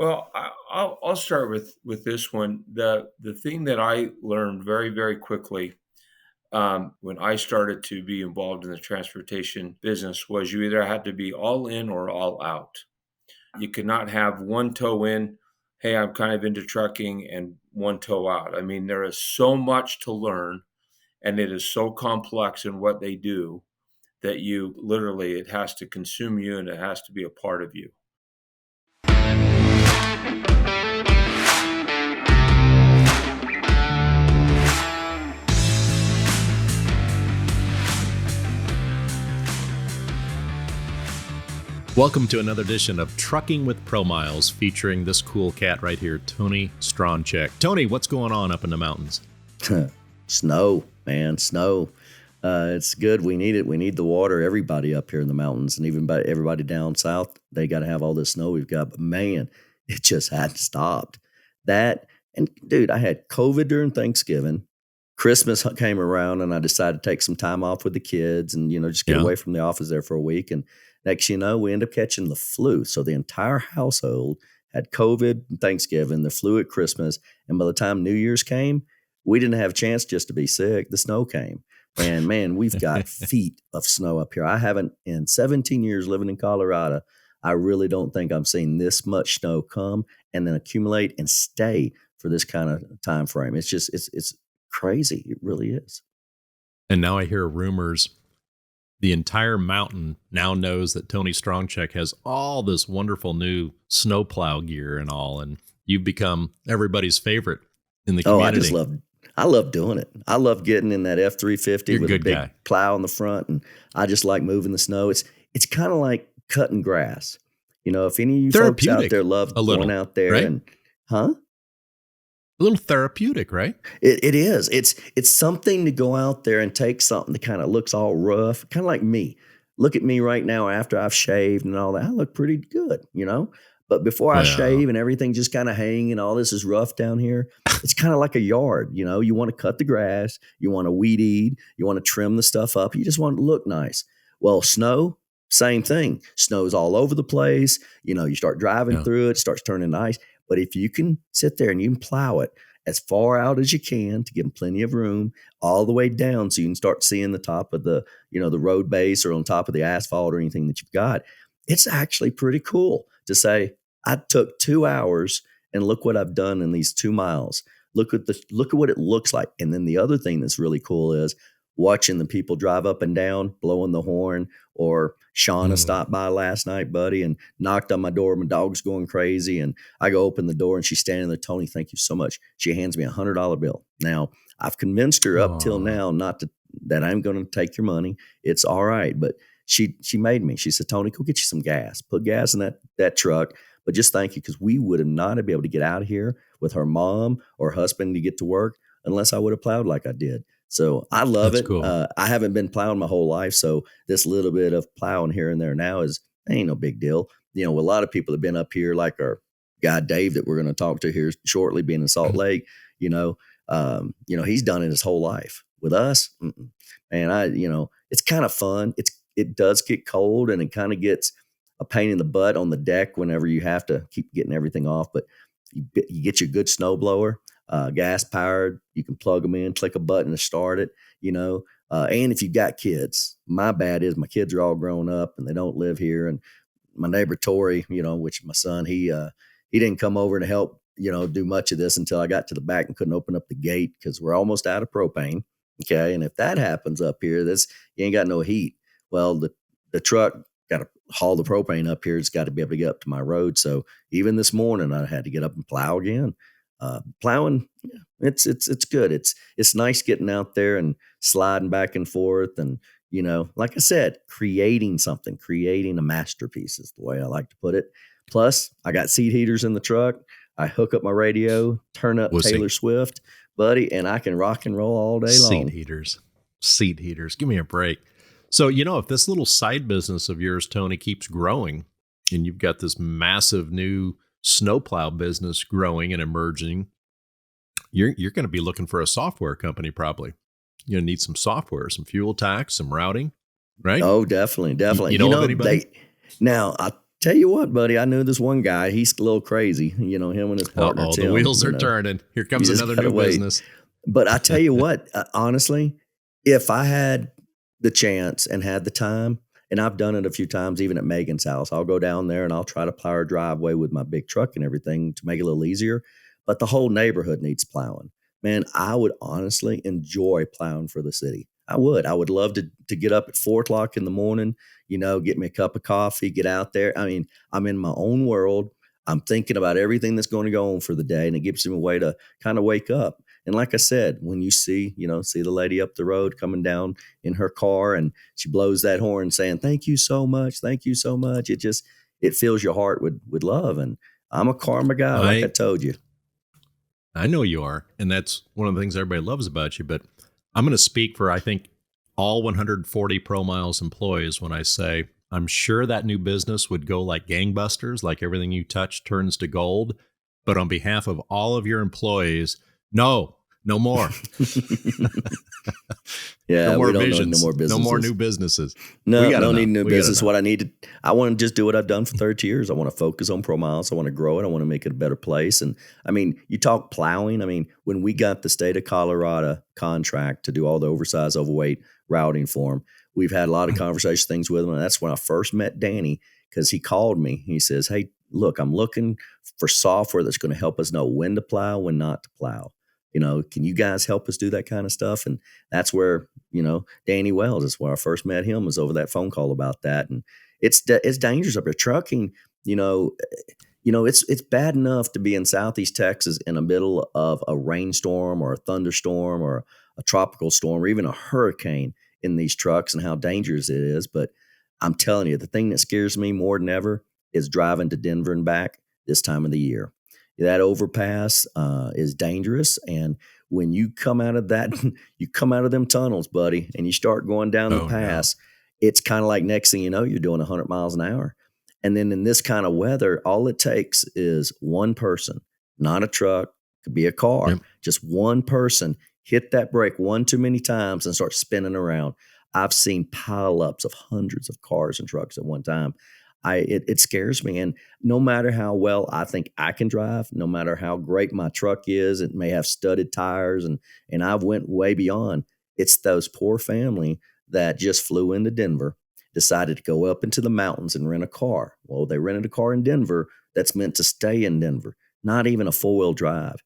Well, I'll start with this one. The thing that I learned very, very quickly when I started to be involved in the transportation business was you either had to be all in or all out. You could not have one toe in, hey, I'm kind of into trucking, and one toe out. I mean, there is so much to learn, and it is so complex in what they do that you literally, it has to consume you and it has to be a part of you. Welcome to another edition of Trucking with ProMiles, featuring this cool cat right here, Tony Stroncheck. Tony, what's going on up in the mountains? Snow, man, snow. It's good. We need it. We need the water. Everybody up here in the mountains, and even everybody down south, they got to have all this snow we've got. But man, it just hadn't stopped. That, and dude, I had COVID during Thanksgiving. Christmas came around, and I decided to take some time off with the kids and, just get away from the office there for a week. And next, we end up catching the flu. So the entire household had COVID and Thanksgiving, the flu at Christmas. And by the time New Year's came, we didn't have a chance just to be sick. The snow came. And man, we've got feet of snow up here. I haven't, in 17 years living in Colorado, I really don't think I've seen this much snow come and then accumulate and stay for this kind of time frame. It's just, it's crazy. It really is. And now I hear rumors the entire mountain now knows that Tony Stroncheck has all this wonderful new snowplow gear and all, and you've become everybody's favorite in the community. I love doing it. I love getting in that F-350 with a big guy. Plow in the front, and I just like moving the snow. It's kind of like cutting grass. If any of you folks out there love going out there, right? And a little therapeutic, right? It is. It's something to go out there and take something that kind of looks all rough, kind of like me. Look at me right now after I've shaved and all that. I look pretty good, But before I shave and everything just kind of hanging, all this is rough down here, it's kind of like a yard, You want to cut the grass, you want to weed eat, you want to trim the stuff up, you just want it to look nice. Well, snow, same thing. Snow's all over the place. You start driving through it starts turning ice. But if you can sit there and you can plow it as far out as you can to give them plenty of room, all the way down so you can start seeing the top of the, the road base or on top of the asphalt or anything that you've got, it's actually pretty cool to say, I took 2 hours and look what I've done in these 2 miles. Look at what it looks like. And then the other thing that's really cool is watching the people drive up and down, blowing the horn. Or Shauna stopped by last night, buddy, and knocked on my door. My dog's going crazy. And I go open the door and she's standing there. Tony, thank you so much. She hands me $100 bill. Now, I've convinced her up till now that I'm going to take your money. It's all right. But she made me. She said, Tony, go get you some gas. Put gas in that truck. But just thank you, because we would have not been able to get out of here with her mom or husband to get to work unless I would have plowed like I did. So I love it. Cool. I haven't been plowing my whole life. So this little bit of plowing here and there now ain't no big deal. A lot of people have been up here, like our guy, Dave, that we're going to talk to here shortly, being in Salt Lake, he's done it his whole life. With us, and it's kind of fun. It does get cold and it kind of gets a pain in the butt on the deck whenever you have to keep getting everything off. But you get your good snow blower. Gas powered, you can plug them in, click a button to start it, and if you've got kids, my bad is my kids are all grown up and they don't live here. And my neighbor, Tori, which is my son, he didn't come over to help, do much of this until I got to the back and couldn't open up the gate because we're almost out of propane. Okay. And if that happens up here, you ain't got no heat. Well, the truck got to haul the propane up here. It's got to be able to get up to my road. So even this morning I had to get up and plow again. Plowing, it's good. It's nice getting out there and sliding back and forth. And, like I said, creating a masterpiece is the way I like to put it. Plus I got seat heaters in the truck. I hook up my radio, turn up Taylor Swift, buddy, and I can rock and roll all day long. Seat heaters. Give me a break. So, if this little side business of yours, Tony, keeps growing and you've got this massive new snowplow business growing and emerging, you're going to be looking for a software company probably. You're going to need some software, some fuel tax, some routing, right? Oh, definitely. You know of anybody? Now, I'll Tell you what, buddy, I knew this one guy. He's a little crazy. You know, him and his partner, Uh-oh, Tim. the wheels you are know, turning. Here you comes just another gotta new wait. business. But I tell you what, honestly, if I had the chance and had the time, and I've done it a few times, even at Megan's house, I'll go down there and I'll try to plow her driveway with my big truck and everything to make it a little easier. But the whole neighborhood needs plowing. Man, I would honestly enjoy plowing for the city. I would. I would love to get up at 4 o'clock in the morning, you know, get me a cup of coffee, get out there. I mean, I'm in my own world. I'm thinking about everything that's going to go on for the day, and it gives me a way to kind of wake up. And like I said, when you see the lady up the road coming down in her car and she blows that horn saying, "Thank you so much. Thank you so much." It fills your heart with love. And I'm a karma guy, like I told you. I know you are. And that's one of the things everybody loves about you. But I'm going to speak for, I think, all 140 ProMiles employees when I say, I'm sure that new business would go like gangbusters, like everything you touch turns to gold. But on behalf of all of your employees, no more. Yeah, no more we don't visions. need no more businesses. No more new businesses. No, don't need new business. What I need I want to just do what I've done for 30 years. I want to focus on ProMiles. I want to grow it. I want to make it a better place. And I mean, you talk plowing. I mean, when we got the state of Colorado contract to do all the oversized, overweight routing for them, we've had a lot of conversation things with them. And that's when I first met Danny, because he called me. He says, "Hey, look, I'm looking for software that's going to help us know when to plow, when not to plow. You know, can you guys help us do that kind of stuff?" And that's where, Danny Wells is where I first met him, was over that phone call about that. And it's dangerous up there. Trucking, it's bad enough to be in Southeast Texas in the middle of a rainstorm or a thunderstorm or a tropical storm or even a hurricane in these trucks and how dangerous it is. But I'm telling you, the thing that scares me more than ever is driving to Denver and back this time of the year. That overpass is dangerous. And when you come out of that, you come out of them tunnels, buddy, and you start going down the pass, it's kind of like next thing you know, you're doing 100 miles an hour. And then in this kind of weather, all it takes is one person, not a truck, could be a car, just one person hit that brake one too many times and start spinning around. I've seen pileups of hundreds of cars and trucks at one time. It scares me. And no matter how well I think I can drive, no matter how great my truck is, it may have studded tires and I've went way beyond. It's those poor family that just flew into Denver, decided to go up into the mountains and rent a car. Well, they rented a car in Denver that's meant to stay in Denver, not even a 4-wheel drive.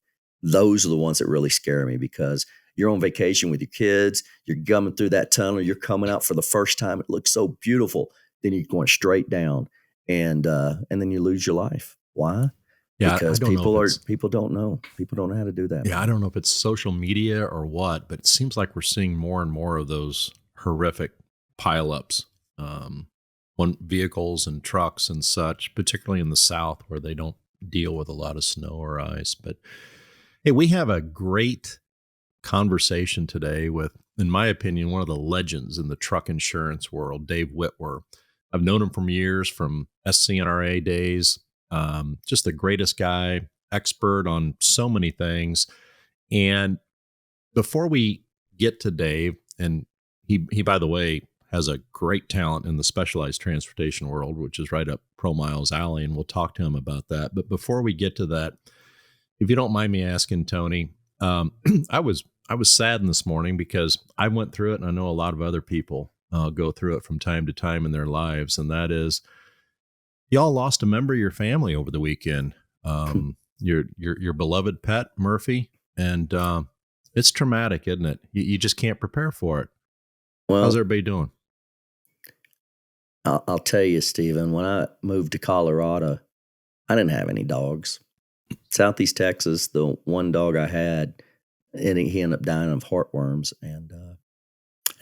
Those are the ones that really scare me, because you're on vacation with your kids, you're gumming through that tunnel, you're coming out for the first time. It looks so beautiful. Then you're going straight down, and then you lose your life. Why? Yeah, because people don't know. People don't know how to do that. Yeah, I don't know if it's social media or what, but it seems like we're seeing more and more of those horrific pileups on vehicles and trucks and such, particularly in the South where they don't deal with a lot of snow or ice. But hey, we have a great conversation today with, in my opinion, one of the legends in the truck insurance world, Dave Wittwer. I've known him from years, from SCNRA days. Just the greatest guy, expert on so many things. And before we get to Dave, and he by the way, has a great talent in the specialized transportation world, which is right up ProMiles alley, and we'll talk to him about that. But before we get to that, if you don't mind me asking, Tony, I was saddened this morning because I went through it, and I know a lot of other people go through it from time to time in their lives, and that is, y'all lost a member of your family over the weekend. Your beloved pet, Murphy, and it's traumatic, isn't it? You just can't prepare for it. Well, how's everybody doing? I'll tell you, Stephen, when I moved to Colorado, I didn't have any dogs. Southeast Texas, the one dog I had, and he ended up dying of heartworms, and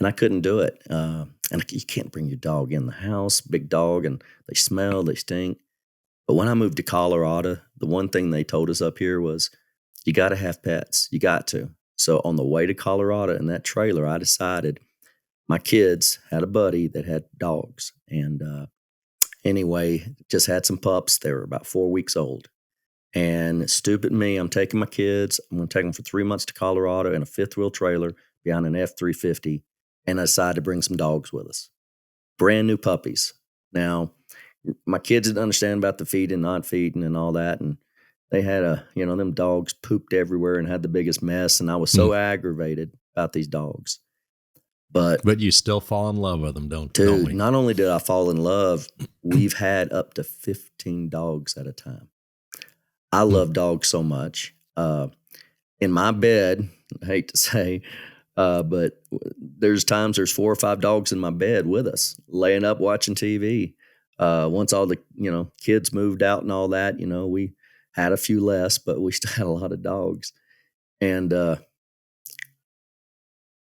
I couldn't do it. And you can't bring your dog in the house, big dog, and they smell, they stink. But when I moved to Colorado, the one thing they told us up here was, you got to have pets. You got to. So on the way to Colorado in that trailer, I decided my kids had a buddy that had dogs. And anyway, just had some pups. They were about 4 weeks old. And stupid me, I'm taking my kids. I'm going to take them for 3 months to Colorado in a fifth wheel trailer behind an F-350. And I decided to bring some dogs with us. Brand new puppies. Now, my kids didn't understand about the feeding, not feeding, and all that, and they had them dogs pooped everywhere and had the biggest mess, and I was so aggravated about these dogs. But you still fall in love with them, don't Dude, we? not only did I fall in love, we've had up to 15 dogs at a time. I love dogs so much. In my bed, I hate to say, but there's 4 or 5 dogs in my bed with us, laying up watching TV. Once all the kids moved out and all that, we had a few less, but we still had a lot of dogs. And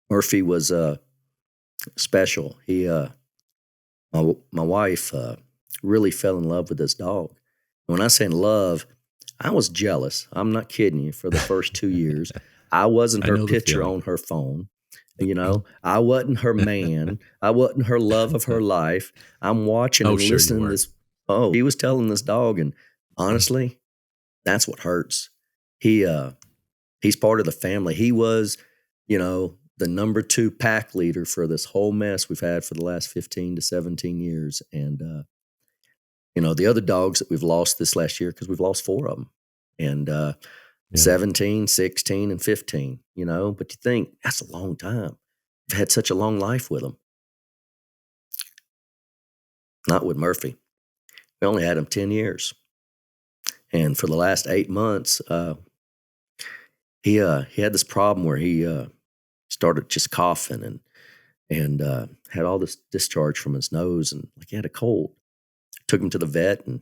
Murphy was special. He, my wife, really fell in love with this dog. When I say in love, I was jealous. I'm not kidding you. For the first 2 years, I wasn't her picture on her phone. I wasn't her man. I wasn't her love of her life. I'm watching and listening to this. Oh, he was telling this dog, and honestly, that's what hurts. He's part of the family. He was, the number 2 pack leader for this whole mess we've had for the last 15 to 17 years. And, the other dogs that we've lost this last year, because we've lost 4 of them, and 17, 16, and 15, but you think that's a long time. I've had such a long life with them. Not with Murphy. We only had him 10 years. And for the last 8 months, he had this problem where he started just coughing and had all this discharge from his nose, and like he had a cold. Took him to the vet, and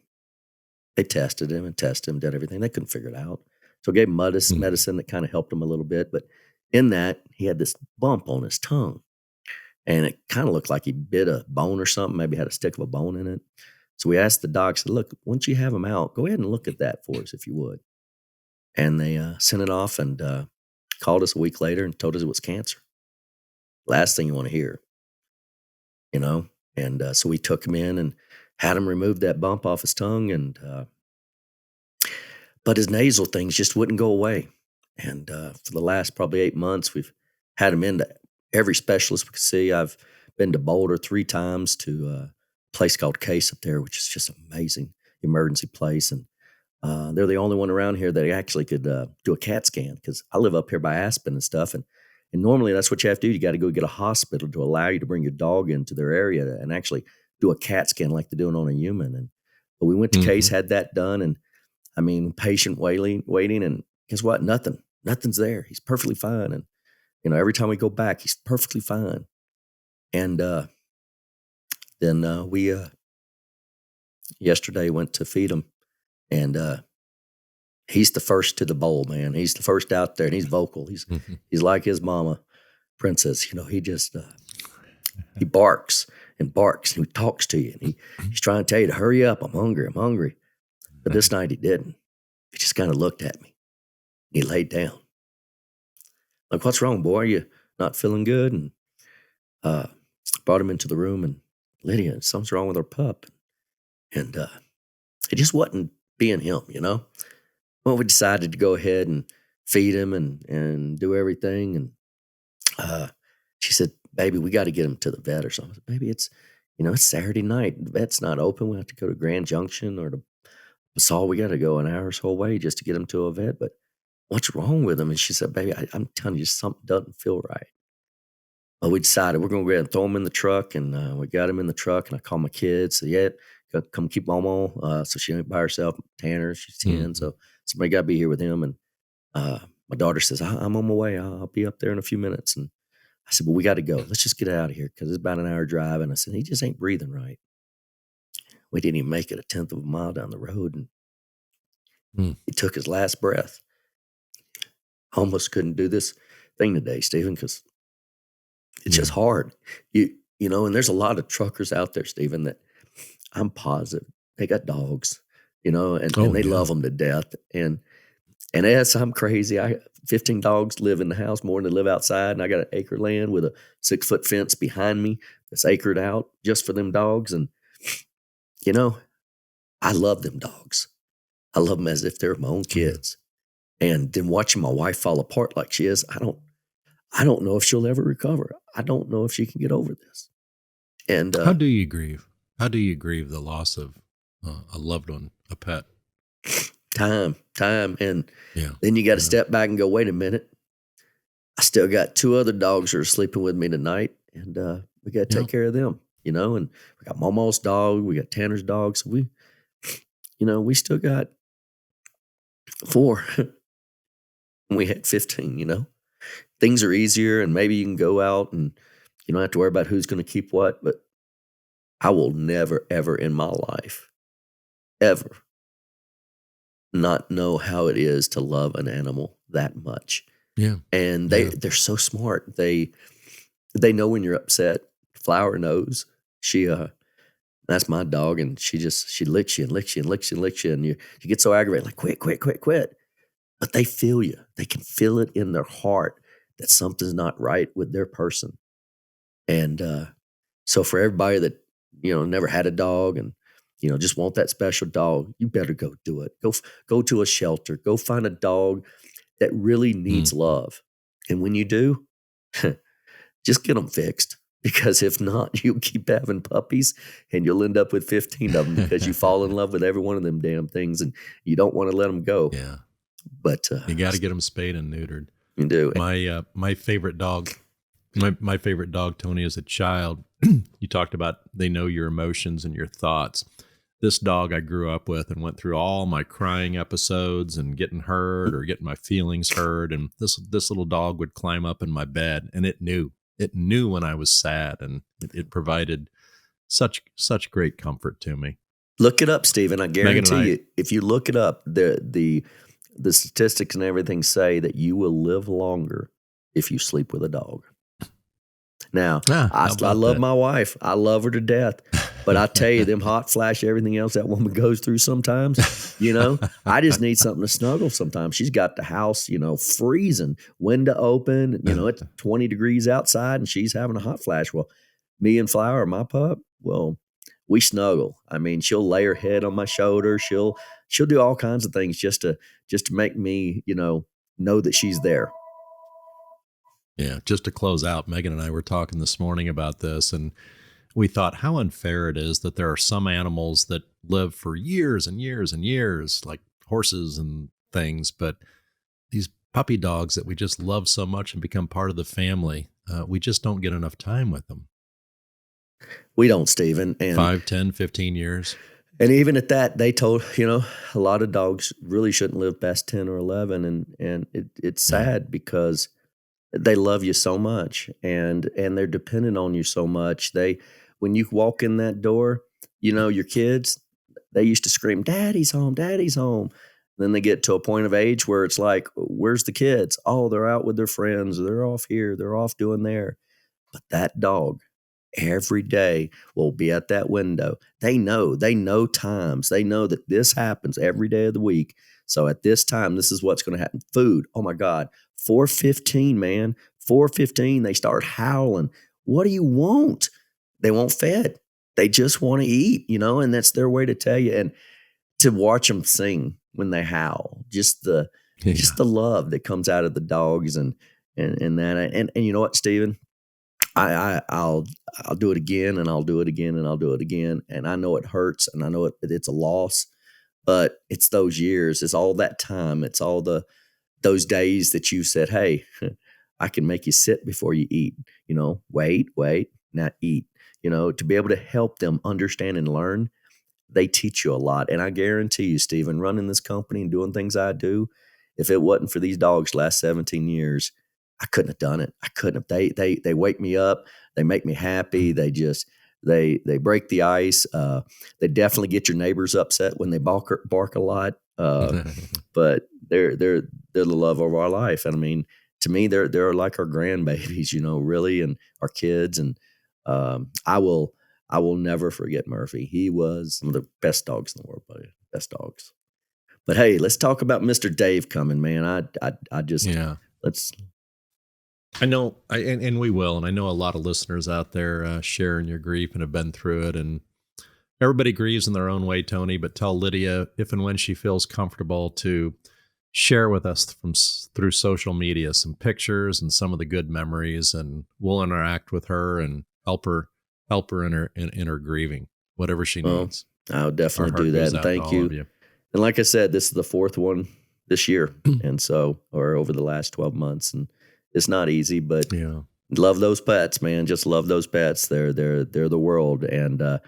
they tested him, did everything. They couldn't figure it out. So gave him medicine that kind of helped him a little bit. But in that, he had this bump on his tongue, and it kind of looked like he bit a bone or something, maybe had a stick of a bone in it. So we asked the doc, said, look, once you have him out, go ahead and look at that for us if you would. And they sent it off and called us a week later and told us it was cancer. Last thing you want to hear, And so we took him in and had him remove that bump off his tongue, and but his nasal things just wouldn't go away. And for the last probably 8 months, we've had him into every specialist we could see. I've been to Boulder 3 times to a place called Case up there, which is just amazing emergency place. And they're the only one around here that actually could do a CAT scan, because I live up here by Aspen and stuff. And normally that's what you have to do. You got to go get a hospital to allow you to bring your dog into their area and actually do a CAT scan like they're doing on a human. But we went to Case, had that done, and I mean, patient waiting, and guess what? Nothing's there. He's perfectly fine. And every time we go back, he's perfectly fine. And then we yesterday went to feed him, and he's the first to the bowl, man. He's the first out there, and he's vocal. He's like his mama, Princess. He just he barks and barks, and he talks to you, and he's trying to tell you to hurry up. I'm hungry. But this night he didn't. He just kind of looked at me. He laid down. Like, what's wrong, boy? Are you not feeling good? And brought him into the room, and Lydia, something's wrong with our pup. And it just wasn't being him, Well, we decided to go ahead and feed him and do everything. And she said, baby, we got to get him to the vet or something. I said, baby, it's Saturday night. The vet's not open. We have to go to Grand Junction or to Basal. We got to go an hour or so away just to get him to a vet. But what's wrong with him? And she said, baby, I'm telling you, something doesn't feel right. Well, we decided we're going to go ahead and throw him in the truck. And we got him in the truck, and I called my kids. Said, yeah, come keep Momo. So she ain't by herself. Tanner, she's 10. So somebody got to be here with him. And my daughter says, I'm on my way. I'll be up there in a few minutes. And I said, well, we got to go. Let's just get out of here, because it's about an hour drive. And I said, he just ain't breathing right. We didn't even make it a 10th of a mile down the road, and he took his last breath. Almost couldn't do this thing today, Stephen, because it's just hard. And there's a lot of truckers out there, Stephen, that I'm positive they got dogs, and they love them to death. And yes, I'm crazy. 15 dogs live in the house more than they live outside, and I got an acre land with a 6-foot fence behind me that's acred out just for them dogs. And I love them dogs. I love them as if they're my own kids. And then watching my wife fall apart like she is, I don't know if she'll ever recover. I don't know if she can get over this. And how do you grieve? How do you grieve the loss of A loved one, a pet. Time. And Yeah. then you got to step back and go, wait a minute. I still got 2 other dogs that are sleeping with me tonight, and we got to take care of them, and we got Momo's dog, we got Tanner's dog. So we still got 4. We had 15, Things are easier, and maybe you can go out and you don't have to worry about who's going to keep what, but I will never, ever in my life, ever not know how it is to love an animal that much. Yeah. And they're so smart. They know when you're upset. Flower knows. That's my dog, and she licks you and licks you and licks you and licks you, and you get so aggravated, like quit. But they feel you. They can feel it in their heart that something's not right with their person. And so for everybody that never had a dog and just want that special dog, you better go do it. Go to a shelter. Go find a dog that really needs love. And when you do, just get them fixed. Because if not, you'll keep having puppies and you'll end up with 15 of them because you fall in love with every one of them damn things and you don't want to let them go. Yeah. But you got to get them spayed and neutered. You do. My favorite dog, my favorite dog, Tony, as a child, you talked about they know your emotions and your thoughts. This dog I grew up with and went through all my crying episodes and getting hurt or getting my feelings hurt. And this little dog would climb up in my bed, and it knew when I was sad, and it provided such great comfort to me. Look it up, Stephen. I guarantee you, if you look it up, the statistics and everything say that you will live longer if you sleep with a dog. Now, I love my wife. I love her to death. But I tell you, them hot flash, everything else that woman goes through sometimes, I just need something to snuggle sometimes. She's got the house, freezing, window open, it's 20 degrees outside and she's having a hot flash. Well, me and Flower, my pup, well, we snuggle. I mean, she'll lay her head on my shoulder. She'll do all kinds of things just to make me, know that she's there. Yeah, just to close out, Megan and I were talking this morning about this, and we thought how unfair it is that there are some animals that live for years and years and years, like horses and things, but these puppy dogs that we just love so much and become part of the family, we just don't get enough time with them. We don't, Stephen. And 5, 10, 15 years. And even at that, they told, a lot of dogs really shouldn't live past 10 or 11. And it's sad because they love you so much and they're dependent on you so much. When you walk in that door, your kids, they used to scream, "Daddy's home, Daddy's home." Then they get to a point of age where it's like, where's the kids? Oh, they're out with their friends. They're off here. They're off doing there. But that dog every day will be at that window. They know times. They know that this happens every day of the week. So at this time, this is what's going to happen. Food. Oh my God. 4:15, man. 4:15, they start howling. What do you want? They want fed. They just want to eat, and that's their way to tell you. And to watch them sing when they howl, just the love that comes out of the dogs and that. And you know what, Stephen? I'll do it again and I'll do it again and I'll do it again. And I know it hurts and I know it's a loss, but it's those years. It's all that time. It's all those days that you said, "Hey, I can make you sit before you eat, wait, now eat," to be able to help them understand and learn. They teach you a lot. And I guarantee you, Stephen, running this company and doing things I do, if it wasn't for these dogs last 17 years, I couldn't have done it. I couldn't have. They wake me up. They make me happy. They just, they break the ice. They definitely get your neighbors upset when they bark a lot. But they're the love of our life. And I mean, to me, they're like our grandbabies, really, and our kids. And I will never forget Murphy. He was one of the best dogs in the world, buddy. Best dogs. But hey, let's talk about Mr. Dave coming, man. I just let's. I know, and we will, and I know a lot of listeners out there sharing your grief and have been through it, and everybody grieves in their own way, Tony. But tell Lydia if and when she feels comfortable to share with us through social media some pictures and some of the good memories, and we'll interact with her and help her in her grieving, whatever she needs. I'll Our definitely do heart that. goes And out to thank all of you. you. And like I said, this is the fourth one this year. And so, or over the last 12 months. And it's not easy, but Yeah. love those pets, man. Just love those pets. They're the world. And,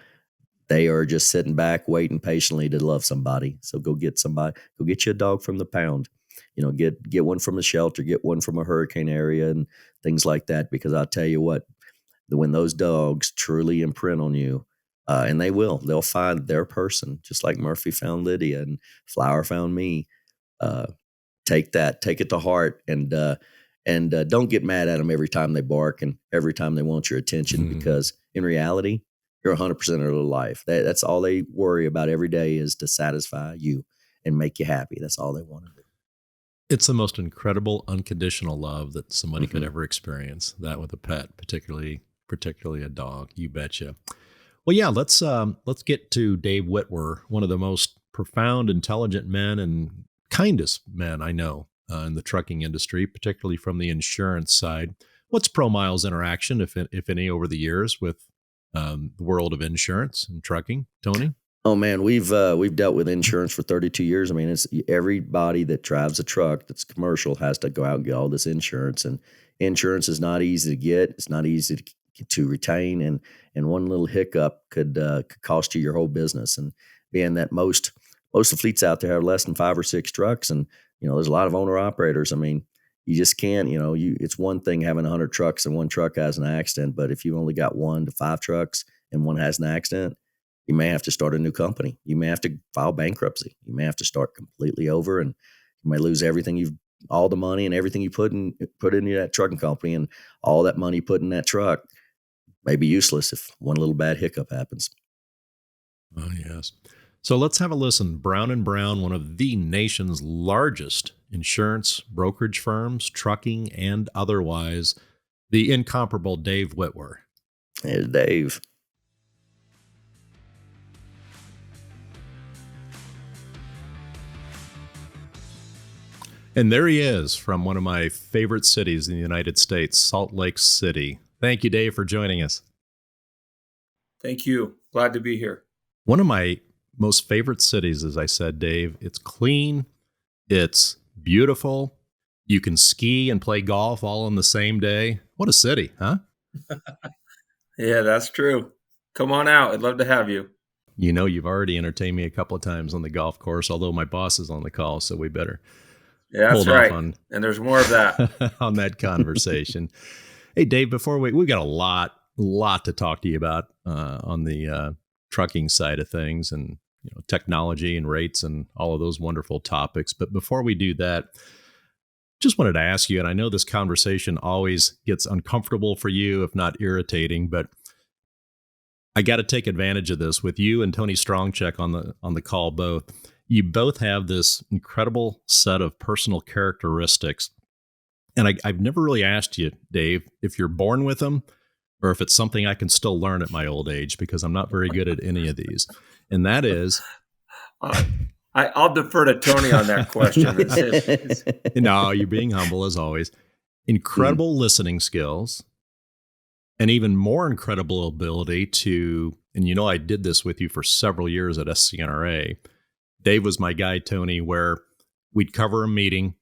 they are just sitting back, waiting patiently to love somebody. So go get somebody, go get you a dog from the pound, get one from a shelter, get one from a hurricane area and things like that. Because I'll tell you what, when those dogs truly imprint on you, and they'll find their person, just like Murphy found Lydia and Flower found me. Uh, take it to heart, and don't get mad at them every time they bark and every time they want your attention, because in reality, you're 100% of their life. That's all they worry about every day, is to satisfy you and make you happy. That's all they want to do. It's the most incredible unconditional love that somebody could Mhm. ever experience. That with a pet, particularly a dog. You betcha. Well, yeah. Let's get to Dave Wittwer, one of the most profound, intelligent men and kindest men I know in the trucking industry, particularly from the insurance side. What's ProMiles' interaction, if any, over the years with the world of insurance and trucking, Tony? Oh man, we've dealt with insurance for 32 years. I mean, it's everybody that drives a truck that's commercial has to go out and get all this insurance, and insurance is not easy to get. It's not easy to retain, and one little hiccup could cost you your whole business. And being that most of the fleets out there have less than 5 or 6 trucks, and there's a lot of owner operators. I mean, you just can't. It's one thing having 100 trucks and one truck has an accident, but if you only got 1 to 5 trucks and one has an accident, you may have to start a new company. You may have to file bankruptcy. You may have to start completely over, and you may lose all the money and everything you put into that trucking company, and all that money put in that truck may be useless if one little bad hiccup happens. Oh, yes. So let's have a listen. Brown and Brown, one of the nation's largest insurance brokerage firms, trucking and otherwise, the incomparable Dave Wittwer. There's Dave. And there he is from one of my favorite cities in the United States, Salt Lake City. Thank you, Dave, for joining us. Thank you. Glad to be here. One of my most favorite cities, as I said, Dave. It's clean. It's beautiful. You can ski and play golf all in the same day. What a city, huh? Yeah, that's true. Come on out. I'd love to have you. You know, you've already entertained me a couple of times on the golf course, although my boss is on the call, so we better Yeah, that's hold off right. on And there's more of that. on that conversation. Hey, Dave, before we got a lot to talk to you about on the trucking side of things, and technology and rates and all of those wonderful topics. But before we do that, just wanted to ask you, and I know this conversation always gets uncomfortable for you, if not irritating, but I got to take advantage of this with you and Tony Stroncheck on the call both. You both have this incredible set of personal characteristics. And I've never really asked you, Dave, if you're born with them or if it's something I can still learn at my old age, because I'm not very good at any of these. And that is... I'll defer to Tony on that question. No, you're being humble as always. Incredible listening skills, and even more incredible ability to, and I did this with you for several years at SCNRA. Dave was my guy, Tony, where we'd cover a meeting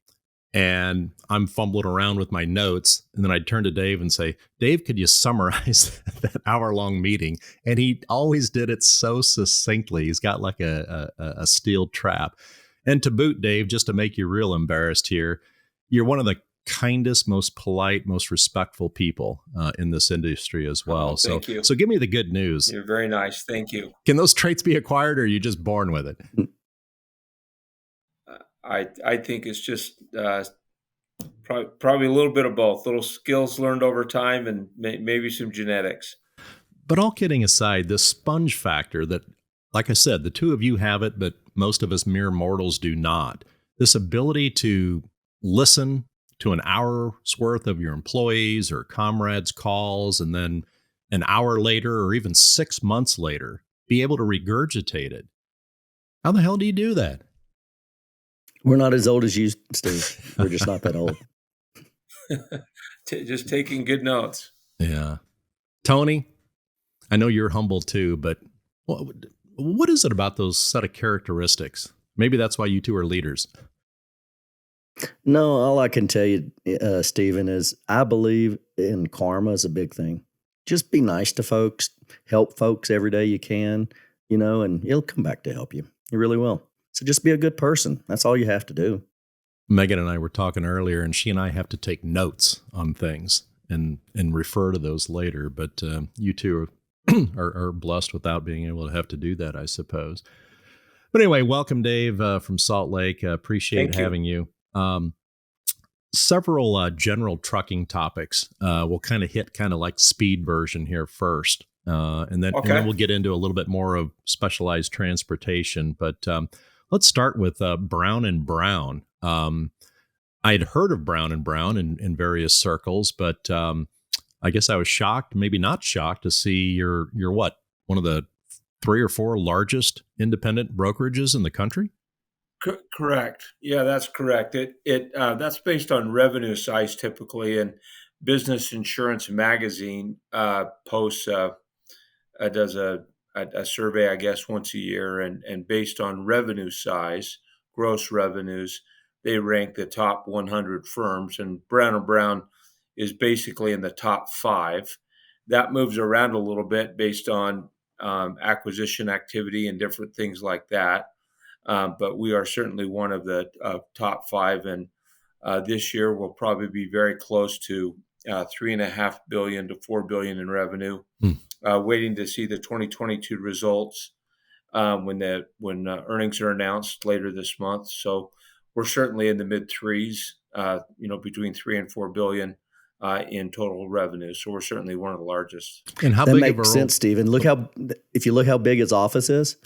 and I'm fumbling around with my notes. And then I'd turn to Dave and say, Dave, could you summarize that hour-long meeting? And he always did it so succinctly. He's got like a steel trap. And to boot, Dave, just to make you real embarrassed here, you're one of the kindest, most polite, most respectful people in this industry as well. Oh, thank you. So give me the good news. You're very nice. Thank you. Can those traits be acquired, or are you just born with it? I think it's just probably a little bit of both. Little skills learned over time, and maybe some genetics. But all kidding aside, this sponge factor that, like I said, the two of you have it, but most of us mere mortals do not. This ability to listen to an hour's worth of your employees or comrades' calls, and then an hour later or even 6 months later, be able to regurgitate it. How the hell do you do that? We're not as old as you, Steve. We're just not that old. Just taking good notes. Yeah. Tony, I know you're humble too, but What is it about those set of characteristics? Maybe that's why you two are leaders. No, all I can tell you, Stephen, is I believe in karma is a big thing. Just be nice to folks, help folks every day you can, and it'll come back to help you. It really will. So just be a good person. That's all you have to do. Megan and I were talking earlier, and she and I have to take notes on things and refer to those later. But you two are blessed without being able to have to do that, I suppose. But anyway, welcome, Dave, from Salt Lake. Appreciate Thank you. having you. Several general trucking topics. We'll kind of hit kind of like speed version here first, and then we'll get into a little bit more of specialized transportation. But let's start with Brown and Brown. I'd heard of Brown and Brown in various circles, but I guess I was shocked, maybe not shocked, to see you're what, one of the 3 or 4 largest independent brokerages in the country. Correct. Yeah, that's correct. That's based on revenue size typically, and Business Insurance Magazine posts does a survey, I guess, once a year, and based on revenue size, gross revenues, they rank the top 100 firms, and Brown and Brown is basically in the top 5. That moves around a little bit based on acquisition activity and different things like that. But we are certainly one of the top 5, and this year we'll probably be very close to $3.5 billion to $4 billion in revenue. Waiting to see the 2022 results when earnings are announced later this month. So we're certainly in the mid threes, between 3 and 4 billion in total revenue. So we're certainly one of the largest. And how that big makes of a sense, Stephen. If you look how big his office is.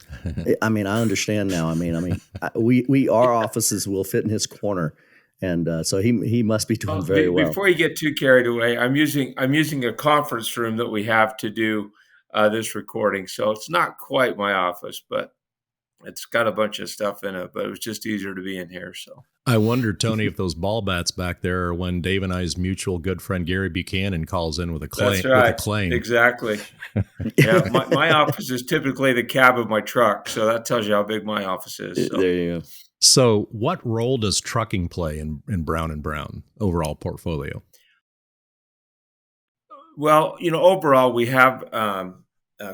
I understand now. Our offices will fit in his corner, and so he must be doing very well. Before you get too carried away, I'm using a conference room that we have to do this recording, so it's not quite my office, but it's got a bunch of stuff in it. But it was just easier to be in here. So I wonder, Tony, if those ball bats back there are when Dave and I's mutual good friend Gary Buchanan calls in with a claim. That's right. With a claim. Exactly. Yeah, my office is typically the cab of my truck, so that tells you how big my office is. So. There you go. So, what role does trucking play in Brown and Brown overall portfolio? Well, overall, we have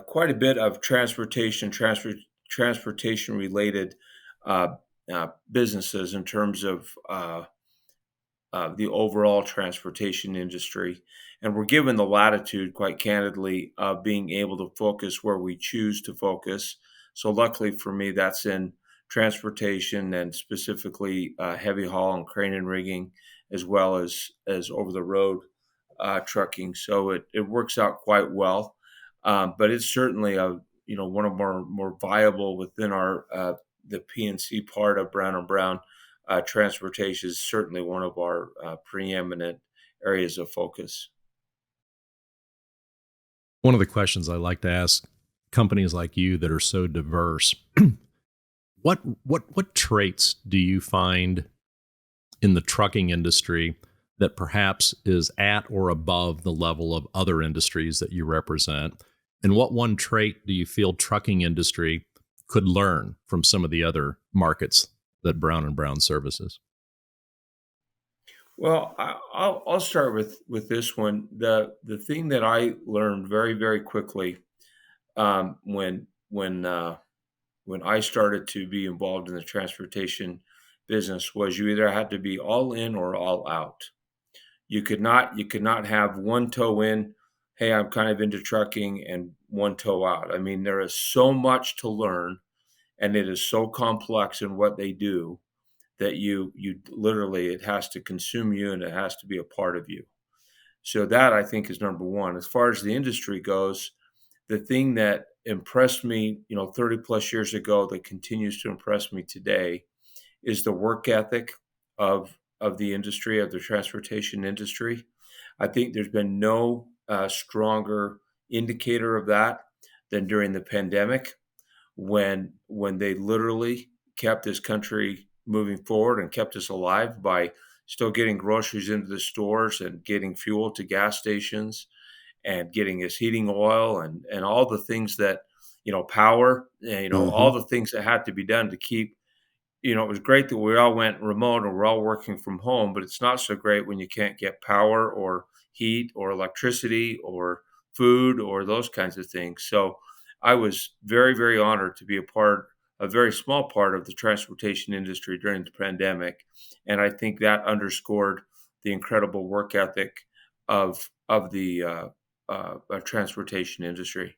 quite a bit of transportation related businesses in terms of the overall transportation industry. And we're given the latitude, quite candidly, of being able to focus where we choose to focus. So luckily for me, that's in transportation, and specifically heavy haul and crane and rigging, as well as over the road trucking. So it works out quite well. But it's certainly one of our more viable within our the P&C part of Brown and Brown. Transportation is certainly one of our preeminent areas of focus. One of the questions I like to ask companies like you that are so diverse, what traits do you find in the trucking industry that perhaps is at or above the level of other industries that you represent? And what one trait do you feel trucking industry could learn from some of the other markets that Brown and Brown services? Well, I'll start with this one. The thing that I learned very, very quickly when I started to be involved in the transportation business was you either had to be all in or all out. You could not have one toe in, hey, I'm kind of into trucking, and one toe out. There is so much to learn, and it is so complex in what they do that you literally, it has to consume you and it has to be a part of you. So that, I think, is number one. As far as the industry goes, the thing that impressed me, 30 plus years ago, that continues to impress me today, is the work ethic of the industry, of the transportation industry. I think there's been no stronger indicator of that than during the pandemic, when they literally kept this country moving forward and kept us alive by still getting groceries into the stores and getting fuel to gas stations and getting us heating oil and all the things that power, and, all Hmm. the things that had to be done to keep. It was great that we all went remote and we're all working from home, but it's not so great when you can't get power or heat or electricity or food or those kinds of things. So I was very, very honored to be a very small part of the transportation industry during the pandemic. And I think that underscored the incredible work ethic of the transportation industry.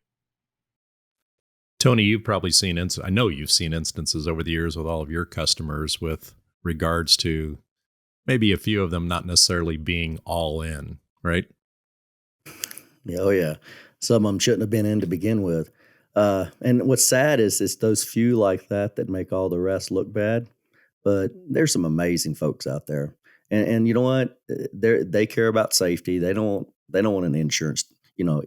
Tony, you've probably seen, I know you've seen instances over the years with all of your customers with regards to maybe a few of them not necessarily being all in, right? Yeah, oh yeah. Some of them shouldn't have been in to begin with. And what's sad is it's those few like that that make all the rest look bad. But there's some amazing folks out there, and you know what? They care about safety. They don't want an insurance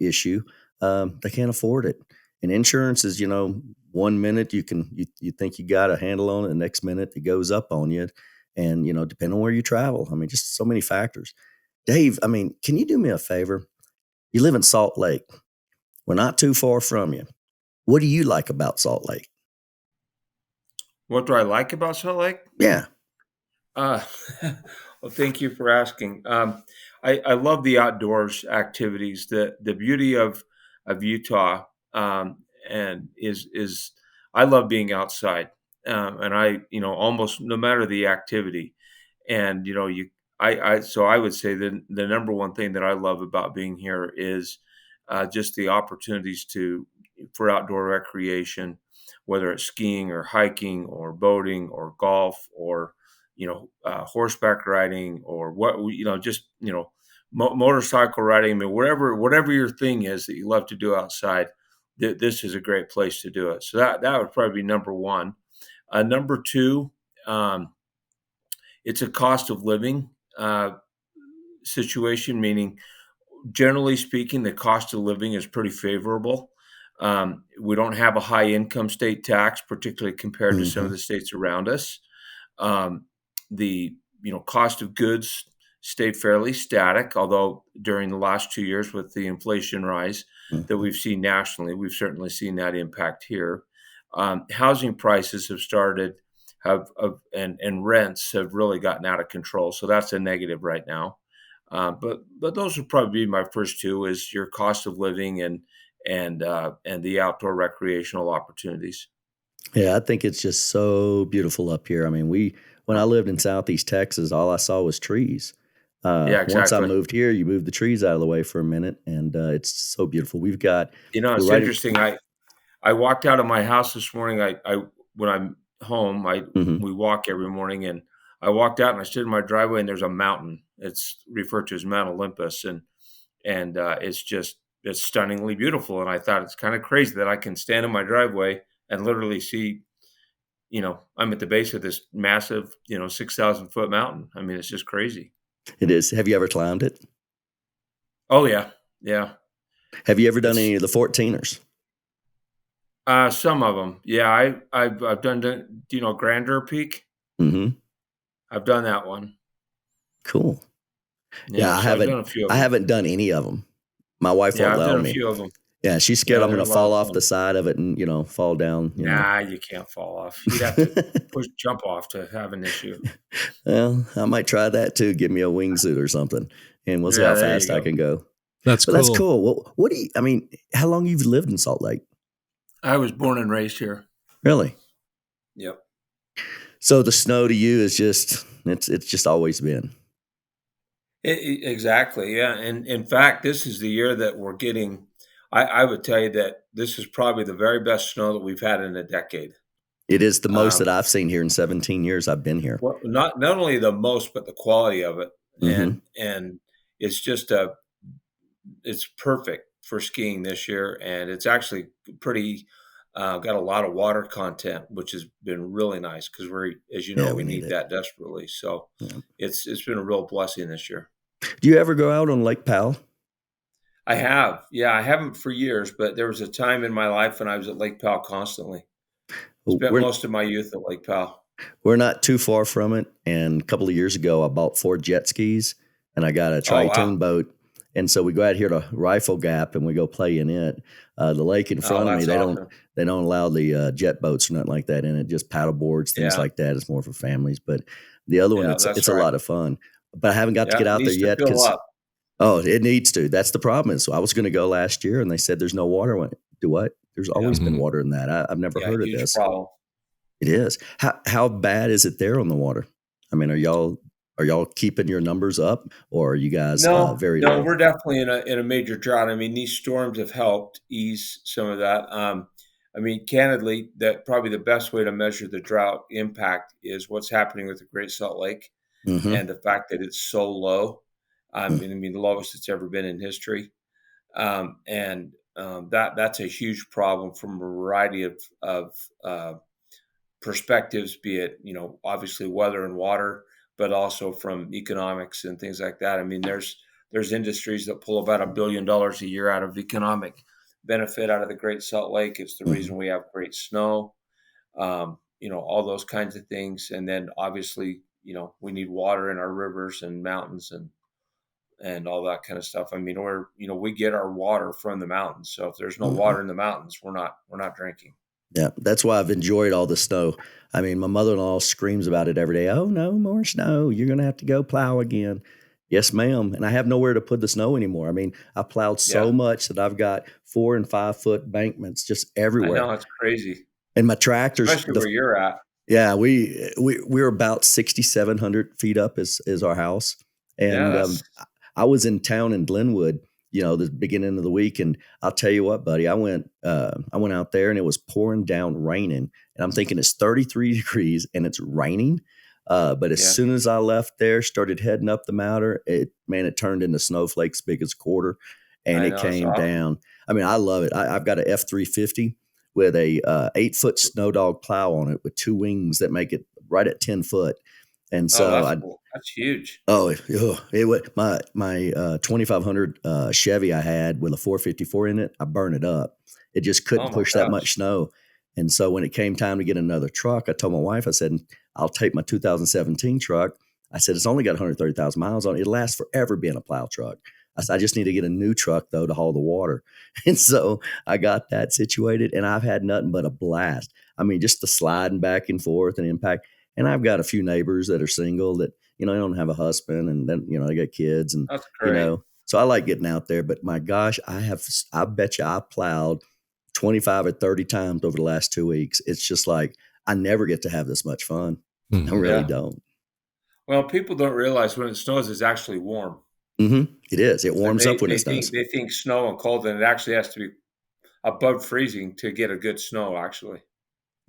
issue. They can't afford it. And insurance is 1 minute you think you got a handle on it, the next minute it goes up on you, and depending on where you travel. I mean, just so many factors. Dave, I mean, can you do me a favor? You live in Salt Lake. We're not too far from you. What do you like about Salt Lake? What do I like about Salt Lake? Yeah. Uh, well, thank you for asking. I love the outdoors activities. The beauty of Utah, and is I love being outside, and almost no matter the activity, and so I would say the number one thing that I love about being here is just the opportunities for outdoor recreation, whether it's skiing or hiking or boating or golf or horseback riding or just motorcycle riding. I mean, whatever your thing is that you love to do outside, this is a great place to do it. So that would probably be number one. Number two, it's a cost of living situation, meaning generally speaking, the cost of living is pretty favorable. We don't have a high income state tax, particularly compared to some of Hmm. the states around us. The cost of goods stayed fairly static, although during the last 2 years with the inflation rise that Hmm. we've seen nationally, we've certainly seen that impact here. Housing prices have started and rents have really gotten out of control, so that's a negative right now. But those would probably be my first two: is your cost of living and the outdoor recreational opportunities. Yeah, I think it's just so beautiful up here. I mean, when I lived in Southeast Texas, all I saw was trees. Yeah, Once I exactly. moved here, you move the trees out of the way for a minute, and it's so beautiful. We're It's right in. interesting. I walked out of my house this morning. I when I'm home, I Mhm. we walk every morning, and I walked out and I stood in my driveway, and there's a mountain. It's referred to as Mount Olympus, and it's stunningly beautiful. And I thought it's kind of crazy that I can stand in my driveway and literally see. I'm at the base of this massive, 6,000-foot mountain. I mean, it's just crazy. It is. Have you ever climbed it? Oh yeah, yeah. Have you ever done It's any of the 14ers? some of them. Yeah, I've done Grandeur Peak. Mhm. I've done that one. Cool. Yeah, Yeah, I so I've done haven't a few of I them. haven't done any of them. My wife Yeah, won't I've allow done a me. few of them. Yeah, she's scared Yeah, I'm they're gonna a lot fall of off the fun. side of it and, fall down. Nah, you can't fall off. You'd have to jump off to have an issue. Well, I might try that too. Give me a wingsuit or something, and we'll see Yeah, how there you fast I go. can go. That's But that's cool. cool. Well, what do you? I mean, how long you've lived in Salt Lake? I was born and raised here. Really? Yep. So the snow to you is it's just always been. Exactly. Yeah. And in fact, this is the year that we're getting. I would tell you that this is probably the very best snow that we've had in a decade. It is the most that Um, I've seen here in 17 years I've been here. well, not only the most, but the quality of it, Hmm. and it's just it's perfect for skiing this year, and it's actually pretty got a lot of water content, which has been really nice because as you know, Yeah, we we need need it. that desperately. So Yeah. it's been a real blessing this year. Do you ever go out on Lake Powell? I have, yeah, I haven't for years, but there was a time in my life when I was at Lake Powell constantly. Well, Spent most of my youth at Lake Powell. we're not too far from it. And a couple of years ago, I bought 4 jet skis and I got a Oh wow, tri-tune boat. And so we go out here to Rifle Gap and we go play in it. The lake in Oh, front of me, that's awesome. they don't allow the jet boats or nothing like that in it. Just paddle boards, things Yeah. like that. It's more for families. But the other one, Yeah, that's it's a right. lot of fun. But I haven't got to Yeah, get it out there needs to yet fill because up. it needs to. That's the problem. Is so I was going to go last year and they said there's no water. I went, do what? There's Yeah. always been water in that. I've never Yeah, heard of huge this. problem. It is. How bad is it there on the water? I mean, are y'all keeping your numbers up, or are you guys No, very no, low? we're definitely in a major drought. I mean, these storms have helped ease some of that. I mean, candidly, that probably the best way to measure the drought impact is what's happening with the Great Salt Lake Mm-hmm. and the fact that it's so low. I mean, the lowest it's ever been in history. And that's a huge problem from a variety of perspectives, be it, obviously weather and water, but also from economics and things like that. I mean, there's industries that pull about $1 billion a year out of economic benefit out of the Great Salt Lake. It's the Mm-hmm. reason we have great snow, all those kinds of things. And then obviously, we need water in our rivers and mountains and all that kind of stuff. I mean, we get our water from the mountains. So if there's no Mm-hmm. water in the mountains, we're not drinking. Yeah, that's why I've enjoyed all the snow. I mean, my mother-in-law screams about it every day. Oh no, more snow! You're gonna have to go plow again. Yes, ma'am. And I have nowhere to put the snow anymore. I mean, I plowed so Yeah, much that I've got 4 and 5 foot bankments just I everywhere. know it's crazy, And my tractors, especially where you're at. yeah, we're about 6,700 feet up is our house, Yeah, and that's I was in town in Glenwood, the beginning of the week, and I'll tell you what, buddy, I went out there and it was pouring down, raining, and I'm thinking it's 33 degrees and it's raining. But as yeah. soon as I left there, started heading up the mountain, it turned into snowflakes big as a quarter, and I it know, it's came awesome. down. I mean, I love it. I've got a F-350 with a 8 foot snow dog plow on it with 2 wings that make it right at 10 foot. And Oh, so that's I cool. That's huge. it was my 2500 Chevy I had with a 454 in it. I burned it up. It just Oh couldn't my push that gosh. much snow. And so when it came time to get another truck, I told my wife, I said, I'll take my 2017 truck. I said, it's only got 130,000 miles on it. It'll last forever being a plow truck. I said, I just need to get a new truck though to haul the water. And so I got that situated and I've had nothing but a blast. I mean, just the sliding back and forth and impact. And I've got a few neighbors that are single that, they don't have a husband and then, they got kids and, That's great. so I like getting out there, but my gosh, I bet you I plowed 25 or 30 times over the last 2 weeks. It's just like, I never get to have this much fun. I Mhm. really Yeah. don't. Well, people don't realize when it snows, it's actually warm. It is. It And warms they up when they it think does. they think snow and cold, and it actually has to be above freezing to get a good snow, actually.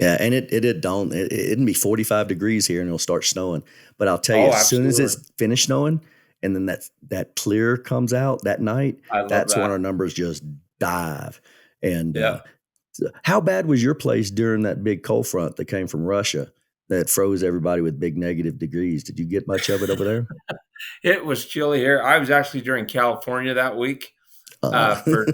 Yeah, and it don't. It'd be 45 degrees here and it'll start snowing. But I'll tell you, Oh, as soon as absolutely. it's finished snowing and then that clear comes out that night, I love that's when our that. numbers just dive. And Yeah. so how bad was your place during that big cold front that came from Russia that froze everybody with big negative degrees? Did you get much of it over there? It was chilly here. I was actually during California that week, Uh, for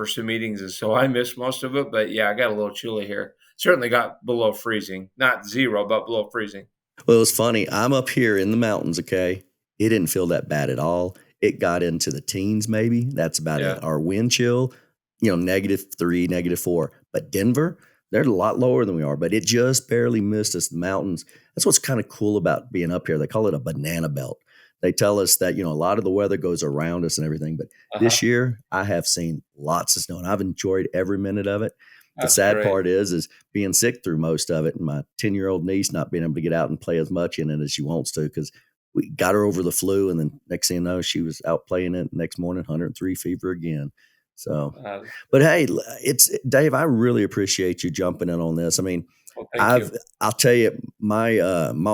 some meetings, and so I missed most of it, but yeah, I got a little chilly here. Certainly got below freezing. Not 0, but below freezing. Well, it was funny. I'm up here in the mountains, okay? It didn't feel that bad at all. It got into the teens, maybe. That's about Yeah. it. Our wind chill, -3, -4. But Denver, they're a lot lower than we are, but it just barely missed us. The mountains. That's what's kind of cool about being up here. They call it a banana belt. They tell us that, a lot of the weather goes around us and everything. But this Uh-huh. year, I have seen lots of snow and I've enjoyed every minute of it. The That's sad great. part is being sick through most of it, and my 10-year-old niece not being able to get out and play as much in it as she wants to because we got her over the flu, and then next thing you know, she was out playing it. Next morning, 103 fever again. So, Uh, but hey, it's Dave. I really appreciate you jumping in on this. I mean, well, thank I've you. I'll tell you my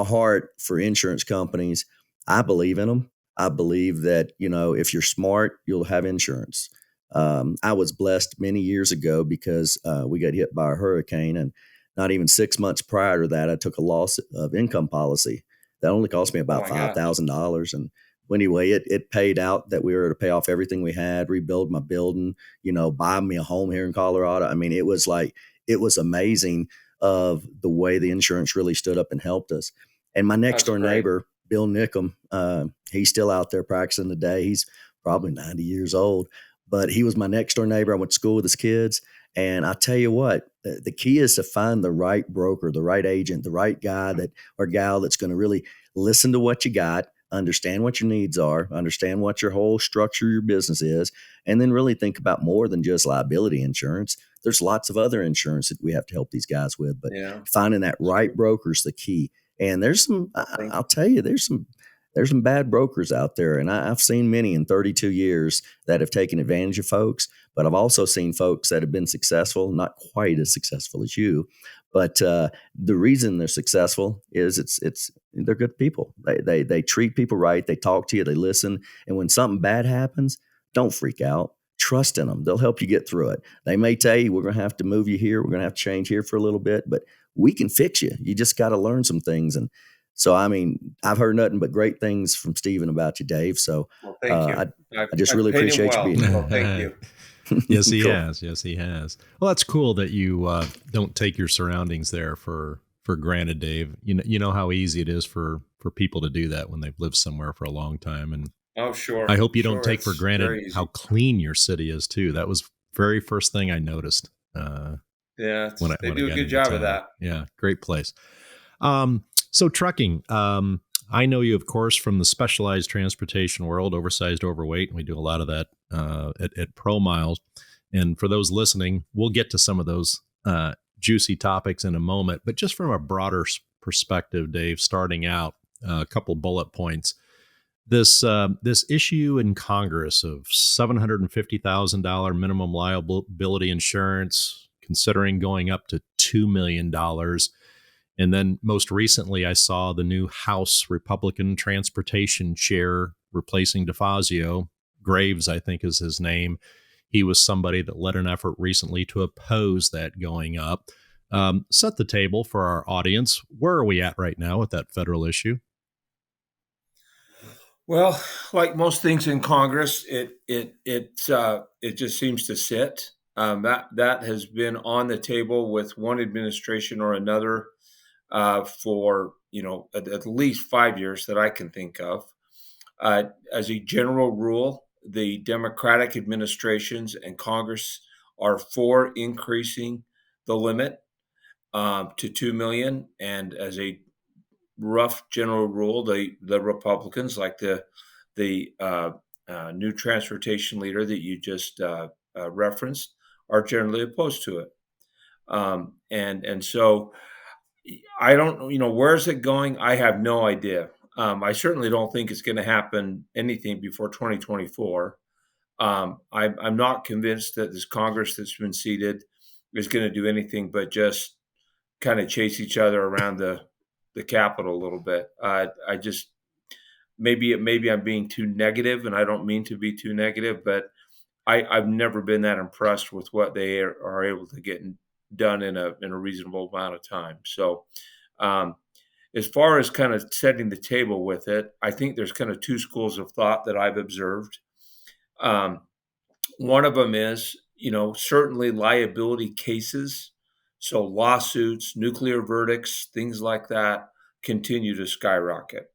heart for insurance companies. I believe in them. I believe that if you're smart, you'll have insurance. I was blessed many years ago because we got hit by a hurricane, and not even 6 months prior to that, I took a loss of income policy that only cost me Oh about my five gosh. thousand dollars. And anyway, it paid out that we were to pay off everything we had, rebuild my building, buy me a home here in Colorado. I mean, it was amazing of the way the insurance really stood up and helped us. And my next That's door great. neighbor, Bill Nickham. He's still out there practicing today. He's probably 90 years old, but he was my next door neighbor. I went to school with his kids. And I tell you what, the key is to find the right broker, the right agent, the right guy that or gal that's going to really listen to what you got, understand what your needs are, understand what your whole structure of your business is, and then really think about more than just liability insurance. There's lots of other insurance that we have to help these guys with, but Yeah. finding that right broker is the key. And there's some, I'll tell you, there's some bad brokers out there, and I've seen many in 32 years that have taken advantage of folks. But I've also seen folks that have been successful, not quite as successful as you, but the reason they're successful is it's they're good people. They treat people right. They talk to you. They listen. And when something bad happens, don't freak out. Trust in them. They'll help you get through it. They may tell you, we're going to have to move you here. We're going to have to change here for a little bit, but we can fix you. You just got to learn some things. And so, I mean, I've heard nothing but great things from Stephen about you, Dave. So Well, thank you. I just I've really paid him appreciate you well, being here. so thank you. Yes, he Cool. has. Yes, he has. Well, that's cool that you don't take your surroundings there for granted, Dave. You know how easy it is for people to do that when they've lived somewhere for a long time. And Oh, sure. I hope you Sure, don't take for it's granted very easy. how clean your city is too. That was very first thing I noticed. Yeah, When they I do a got good into job town. of that. Yeah, great place. So trucking. I know you, of course, from the specialized transportation world, oversized, overweight, and we do a lot of that at ProMiles. And for those listening, we'll get to some of those juicy topics in a moment. But just from a broader perspective, Dave, starting out, a couple bullet points. This issue in Congress of $750,000 minimum liability insurance, considering going up to $2 million. And then most recently, I saw the new House Republican Transportation Chair replacing DeFazio. Graves, I think, is his name. He was somebody that led an effort recently to oppose that going up. Set the table for our audience. Where are we at right now with that federal issue? Well, like most things in Congress, it just seems to sit. That has been on the table with one administration or another for at least 5 years that I can think of. As a general rule, the Democratic administrations and Congress are for increasing the limit to 2 million, and as a rough general rule, the Republicans, like the new transportation leader that you just referenced, are generally opposed to it. And so I don't, where's it going? I have no idea. I certainly don't think it's going to happen anything before 2024. I'm not convinced that this Congress that's been seated is going to do anything but just kind of chase each other around the Capitol a little bit. I just maybe I'm being too negative, and I don't mean to be too negative, but I've never been that impressed with what they are able to get done in a reasonable amount of time. So, as far as kind of setting the table with it, I think there's kind of two schools of thought that I've observed. One of them is, certainly liability cases, so lawsuits, nuclear verdicts, things like that, continue to skyrocket.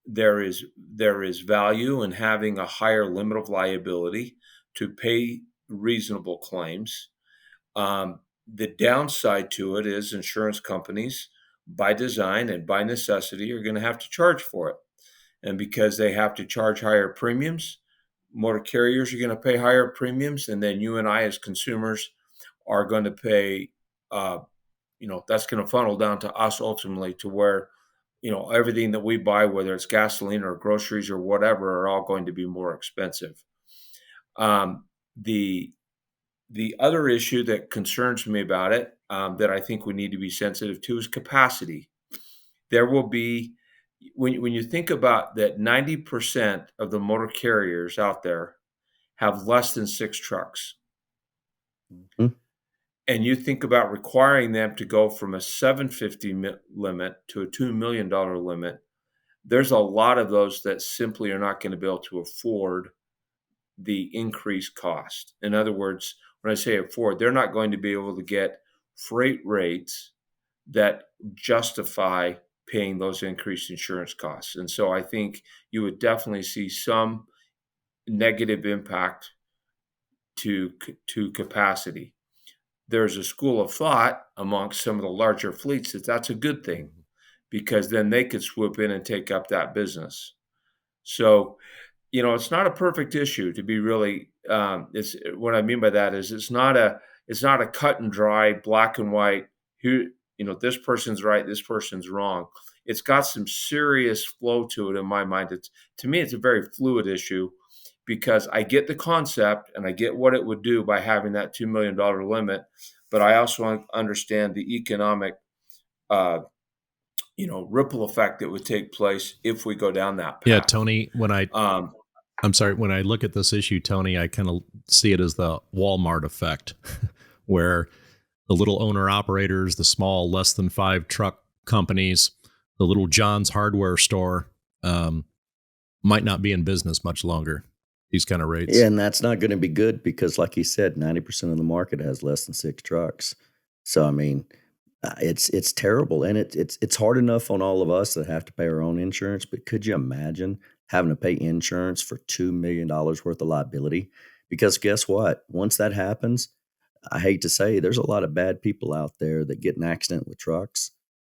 There is value in having a higher limit of liability to pay reasonable claims. The downside to it is insurance companies, by design and by necessity, are going to have to charge for it. And because they have to charge higher premiums, motor carriers are going to pay higher premiums, and then you and I as consumers are going to pay, that's going to funnel down to us ultimately, to where, everything that we buy, whether it's gasoline or groceries or whatever, are all going to be more expensive. The other issue that concerns me about it, that I think we need to be sensitive to, is capacity. There will be, when you think about that, 90% of the motor carriers out there have less than 6 trucks. Mhm. And you think about requiring them to go from a $750 limit to a $2 million limit, there's a lot of those that simply are not going to be able to afford the increased cost. In other words, when I say afford, they're not going to be able to get freight rates that justify paying those increased insurance costs. And so I think you would definitely see some negative impact to capacity. There's a school of thought amongst some of the larger fleets that that's a good thing because then they could swoop in and take up that business. So, it's not a perfect issue to be really. It's what I mean by that is it's not a cut and dry, black and white. Who this person's right, this person's wrong. It's got some serious flow to it in my mind. To me, it's a very fluid issue because I get the concept and I get what it would do by having that $2 million limit, but I also understand the economic, ripple effect that would take place if we go down that Yeah, path. Tony, Um, I'm sorry, when I look at this issue, Tony, I kind of see it as the Walmart effect, where the little owner operators, the small, less than 5 truck companies, the little John's hardware store, might not be in business much longer. These kind of rates. Yeah, and that's not going to be good because, like you said, 90% of the market has less than 6 trucks. So, I mean, it's terrible, and it's hard enough on all of us that have to pay our own insurance. But could you imagine having to pay insurance for $2 million worth of liability? Because guess what? Once that happens, I hate to say, there's a lot of bad people out there that get in an accident with trucks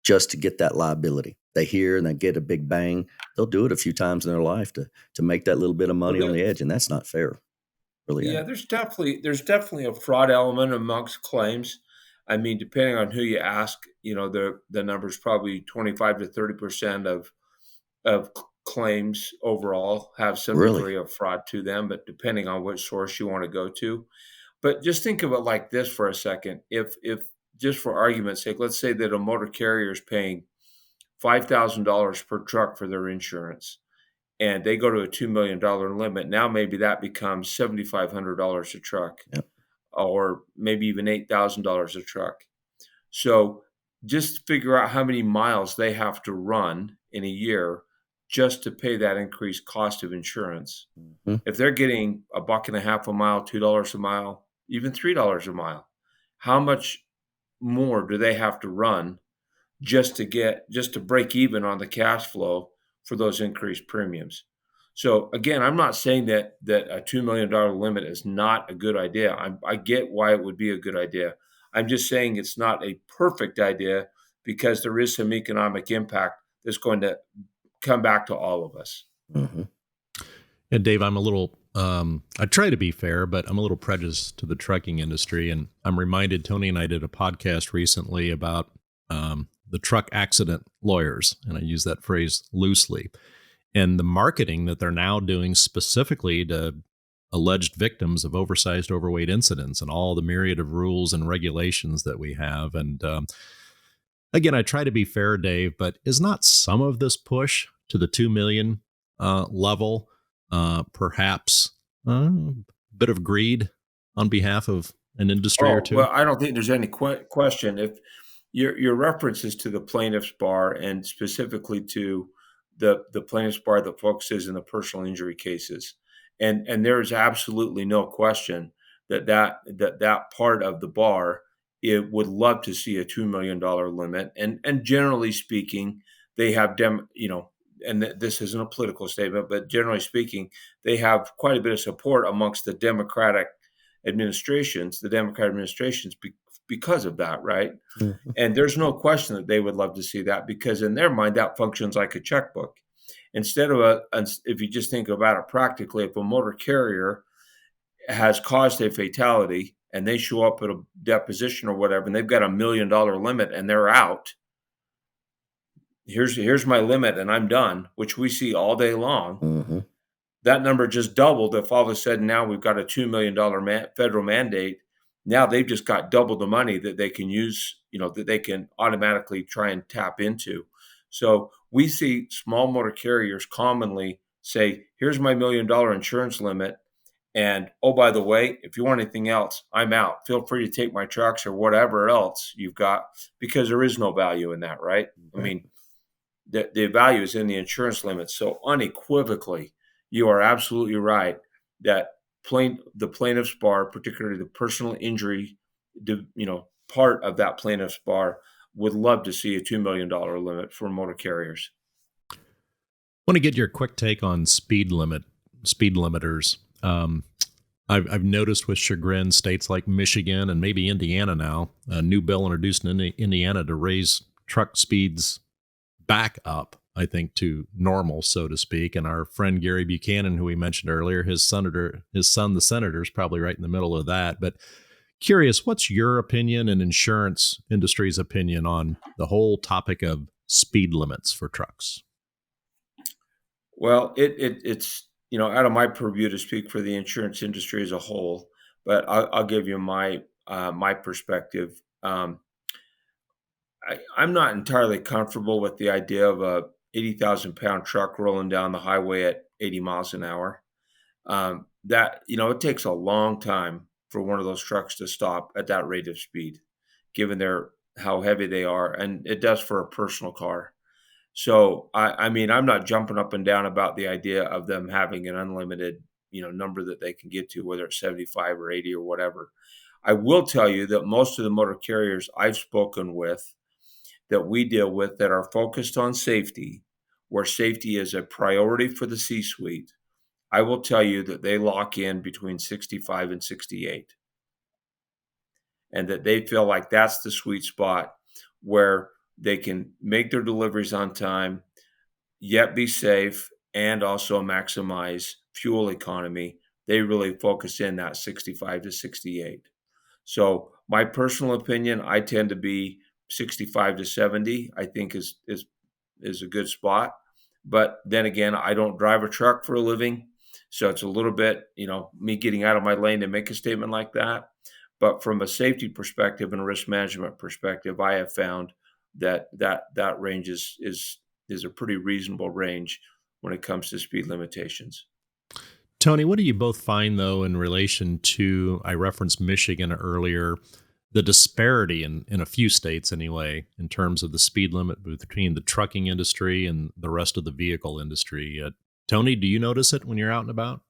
just to get that liability. They hear and they get a big bang. They'll do it a few times in their life to make that little bit of well, money on the edge, and that's not fair. Really yeah, ain't. there's definitely a fraud element amongst claims. I mean, depending on who you ask, the number's probably 25 to 30% of claims overall have some Really? degree of fraud to them, but depending on which source you want to go to. But just think of it like this for a second. If just for argument's sake, let's say that a motor carrier is paying $5,000 per truck for their insurance and they go to a $2 million limit. Now maybe that becomes $7,500 a truck Yep. or maybe even $8,000 a truck. So just figure out how many miles they have to run in a year just to pay that increased cost of insurance. Mhm. If they're getting a buck and a half a mile, $2 a mile, even $3 a mile, how much more do they have to run just to break even on the cash flow for those increased premiums? So again, I'm not saying that a $2 million limit is not a good idea. I get why it would be a good idea. I'm just saying it's not a perfect idea because there is some economic impact that's going to come back to all of us. Mhm. And Dave, I'm a little, I try to be fair, but I'm a little prejudiced to the trucking industry. And I'm reminded, Tony and I did a podcast recently about the truck accident lawyers. And I use that phrase loosely. And the marketing that they're now doing specifically to alleged victims of oversized, overweight incidents and all the myriad of rules and regulations that we have. And again, I try to be fair, Dave, but is not some of this push to the 2 million level perhaps a bit of greed on behalf of an industry or Oh, two? well, I don't think there's any question. If your references to the plaintiff's bar and specifically to the plaintiff's bar that focuses in the personal injury cases, and there is absolutely no question that part of the bar it would love to see a $2 million limit, and generally speaking, they have and this isn't a political statement, but generally speaking, they have quite a bit of support amongst the Democratic administrations because of that, right? Mhm. And there's no question that they would love to see that because in their mind that functions like a checkbook. Instead of if you just think about it practically, if a motor carrier has caused a fatality and they show up at a deposition or whatever, and they've got $1 million limit and they're out, here's my limit and I'm done, which we see all day long. Mhm. That number just doubled if all of a sudden now we've got a $2 million federal mandate. Now they've just got double the money that they can use, that they can automatically try and tap into. So we see small motor carriers commonly say, here's my $1 million insurance limit. And oh, by the way, if you want anything else, I'm out. Feel free to take my trucks or whatever else you've got, because there is no value in that, right? I Right. mean, the value is in the insurance limits. So unequivocally, you are absolutely right that the plaintiff's bar, particularly the personal injury, part of that plaintiff's bar, would love to see a $2 million limit for motor carriers. Want to get your quick take on speed limiters. I've noticed with chagrin states like Michigan and maybe Indiana now, a new bill introduced in Indiana to raise truck speeds back up, I think, to normal, so to speak. And our friend Gary Buchanan, who we mentioned earlier, his son, the senator, is probably right in the middle of that. But curious, what's your opinion and insurance industry's opinion on the whole topic of speed limits for trucks? Well, it's out of my purview to speak for the insurance industry as a whole, but I'll give you my perspective. I'm not entirely comfortable with the idea of a 80,000-pound truck rolling down the highway at 80 miles an hour. That it takes a long time for one of those trucks to stop at that rate of speed, given how heavy they are, and it does for a personal car. So I mean, I'm not jumping up and down about the idea of them having an unlimited, number that they can get to, whether it's 75 or 80 or whatever. I will tell you that most of the motor carriers I've spoken with that we deal with that are focused on safety, where safety is a priority for the C-suite, I will tell you that they lock in between 65 and 68, and that they feel like that's the sweet spot where they can make their deliveries on time, yet be safe, and also maximize fuel economy. They really focus in that 65 to 68. So my personal opinion, I tend to be 65 to 70, I think is a good spot. But then again, I don't drive a truck for a living. So it's a little bit, me getting out of my lane to make a statement like that. But from a safety perspective and a risk management perspective, I have found that range is a pretty reasonable range when it comes to speed limitations. Tony, what do you both find, though, in relation to, I referenced Michigan earlier, the disparity in a few states anyway, in terms of the speed limit between the trucking industry and the rest of the vehicle industry? Tony, do you notice it when you're out and about?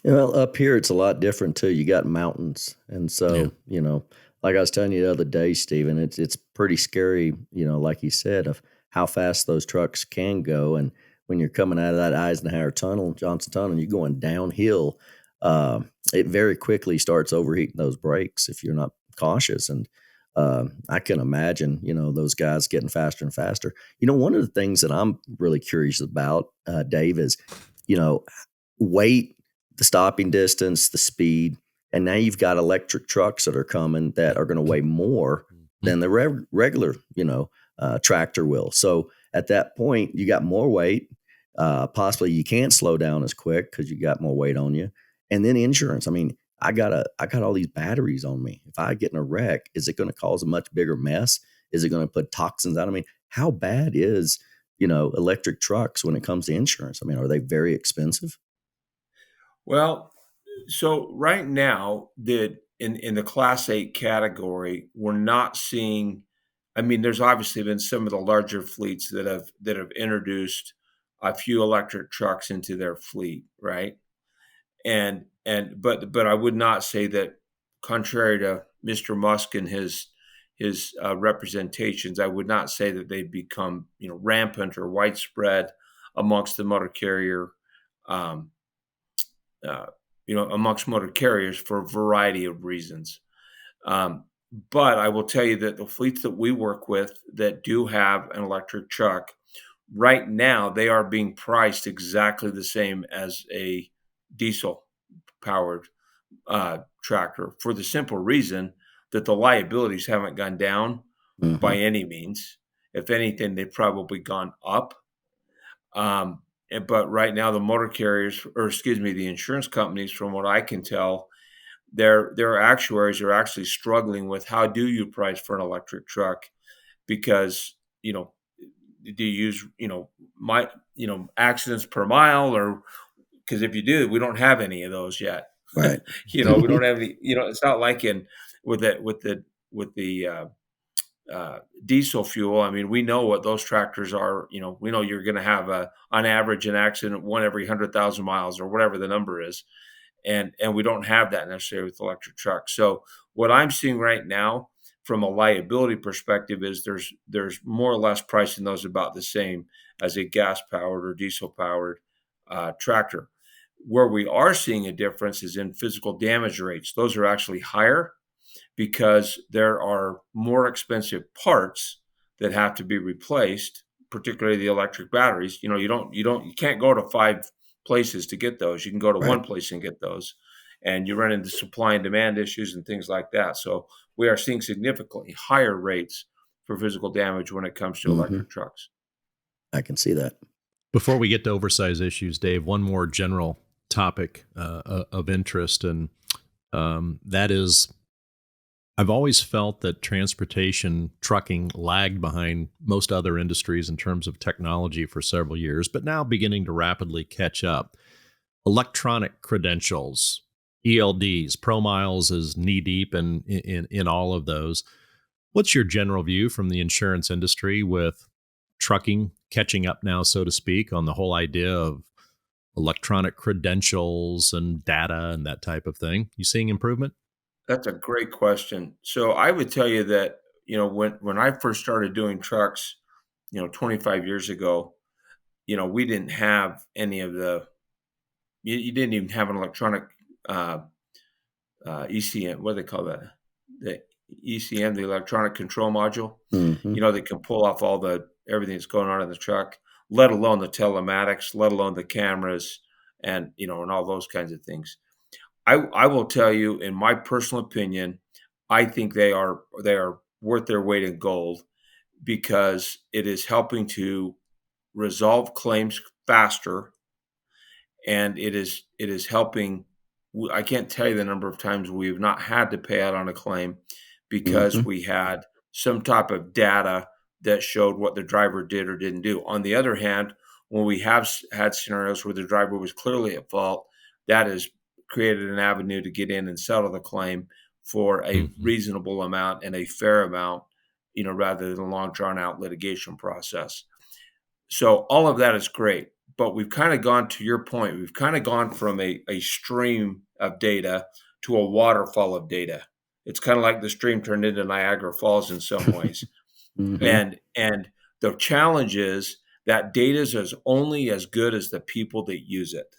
Well, up here it's a lot different too. You got mountains, and Yeah. so like I was telling you the other day, Stephen, it's pretty scary. Like you said, of how fast those trucks can go, and when you're coming out of that Eisenhower Tunnel, Johnson Tunnel, and you're going downhill, it very quickly starts overheating those brakes if you're not cautious. And I can imagine, those guys getting faster and faster. One of the things that I'm really curious about, Dave, is you know weight, the stopping distance, the speed, and now you've got electric trucks that are coming that are going to weigh more than the regular, tractor will. So at that point, you got more weight. Possibly you can't slow down as quick because you got more weight on you. And then insurance. I mean, I got all these batteries on me. If I get in a wreck, is it going to cause a much bigger mess? Is it going to put toxins out? I mean, how bad is electric trucks when it comes to insurance? I mean, are they very expensive? Well, so right now, in the Class 8 category, we're not seeing. I mean, there's obviously been some of the larger fleets that have introduced a few electric trucks into their fleet, right? But I would not say that, contrary to Mr. Musk and his representations, I would not say that they've become rampant or widespread amongst the motor carrier um, amongst motor carriers for a variety of reasons. Um, but I will tell you that the fleets that we work with that do have an electric truck, right now, they are being priced exactly the same as a diesel powered tractor, for the simple reason that the liabilities haven't gone down by Hmm. any means. If anything, they've probably gone up. But right now, the motor carriers, or excuse me, the insurance companies, from what I can tell, their actuaries are actually struggling with how do you price for an electric truck, because do you use accidents per mile, or because if you do, we don't have any of those yet. Right. We don't have any. It's not like in with the diesel fuel. I mean, we know what those tractors are. We know you're going to have on average, an accident one every 100,000 miles or whatever the number is, and we don't have that necessarily with electric trucks. So what I'm seeing right now, from a liability perspective is there's more or less pricing those about the same as a gas powered or diesel powered tractor. Where we are seeing a difference is in physical damage rates. Those are actually higher because there are more expensive parts that have to be replaced, particularly the electric batteries. You can't go to 5 places to get those. You can go to Right. one place and get those, and you run into supply and demand issues and things like that. So we are seeing significantly higher rates for physical damage when it comes to electric trucks. I can see that. Before we get to oversize issues, Dave, one more general topic of interest, and that is, I've always felt that transportation, trucking lagged behind most other industries in terms of technology for several years, but now beginning to rapidly catch up. Electronic credentials, ELDs, ProMiles is knee deep in all of those. What's your general view from the insurance industry with trucking catching up now, so to speak, on the whole idea of electronic credentials and data and that type of thing? You seeing improvement? That's a great question. So I would tell you that, when I first started doing trucks, 25 years ago, we didn't have any of you didn't even have an electronic ECM, what do they call that? The ECM, the electronic control module, that can pull off everything that's going on in the truck, let alone the telematics, let alone the cameras and all those kinds of things. I will tell you, in my personal opinion, I think they are worth their weight in gold because it is helping to resolve claims faster, and it is helping. I can't tell you the number of times we've not had to pay out on a claim because we had some type of data that showed what the driver did or didn't do. On the other hand, when we have had scenarios where the driver was clearly at fault, that has created an avenue to get in and settle the claim for a reasonable amount and a fair amount, rather than a long drawn out litigation process. So all of that is great, but we've kind of gone, to your point, we've kind of gone from a stream of data to a waterfall of data. It's kind of like the stream turned into Niagara Falls in some ways. And the challenge is that data is only as good as the people that use it.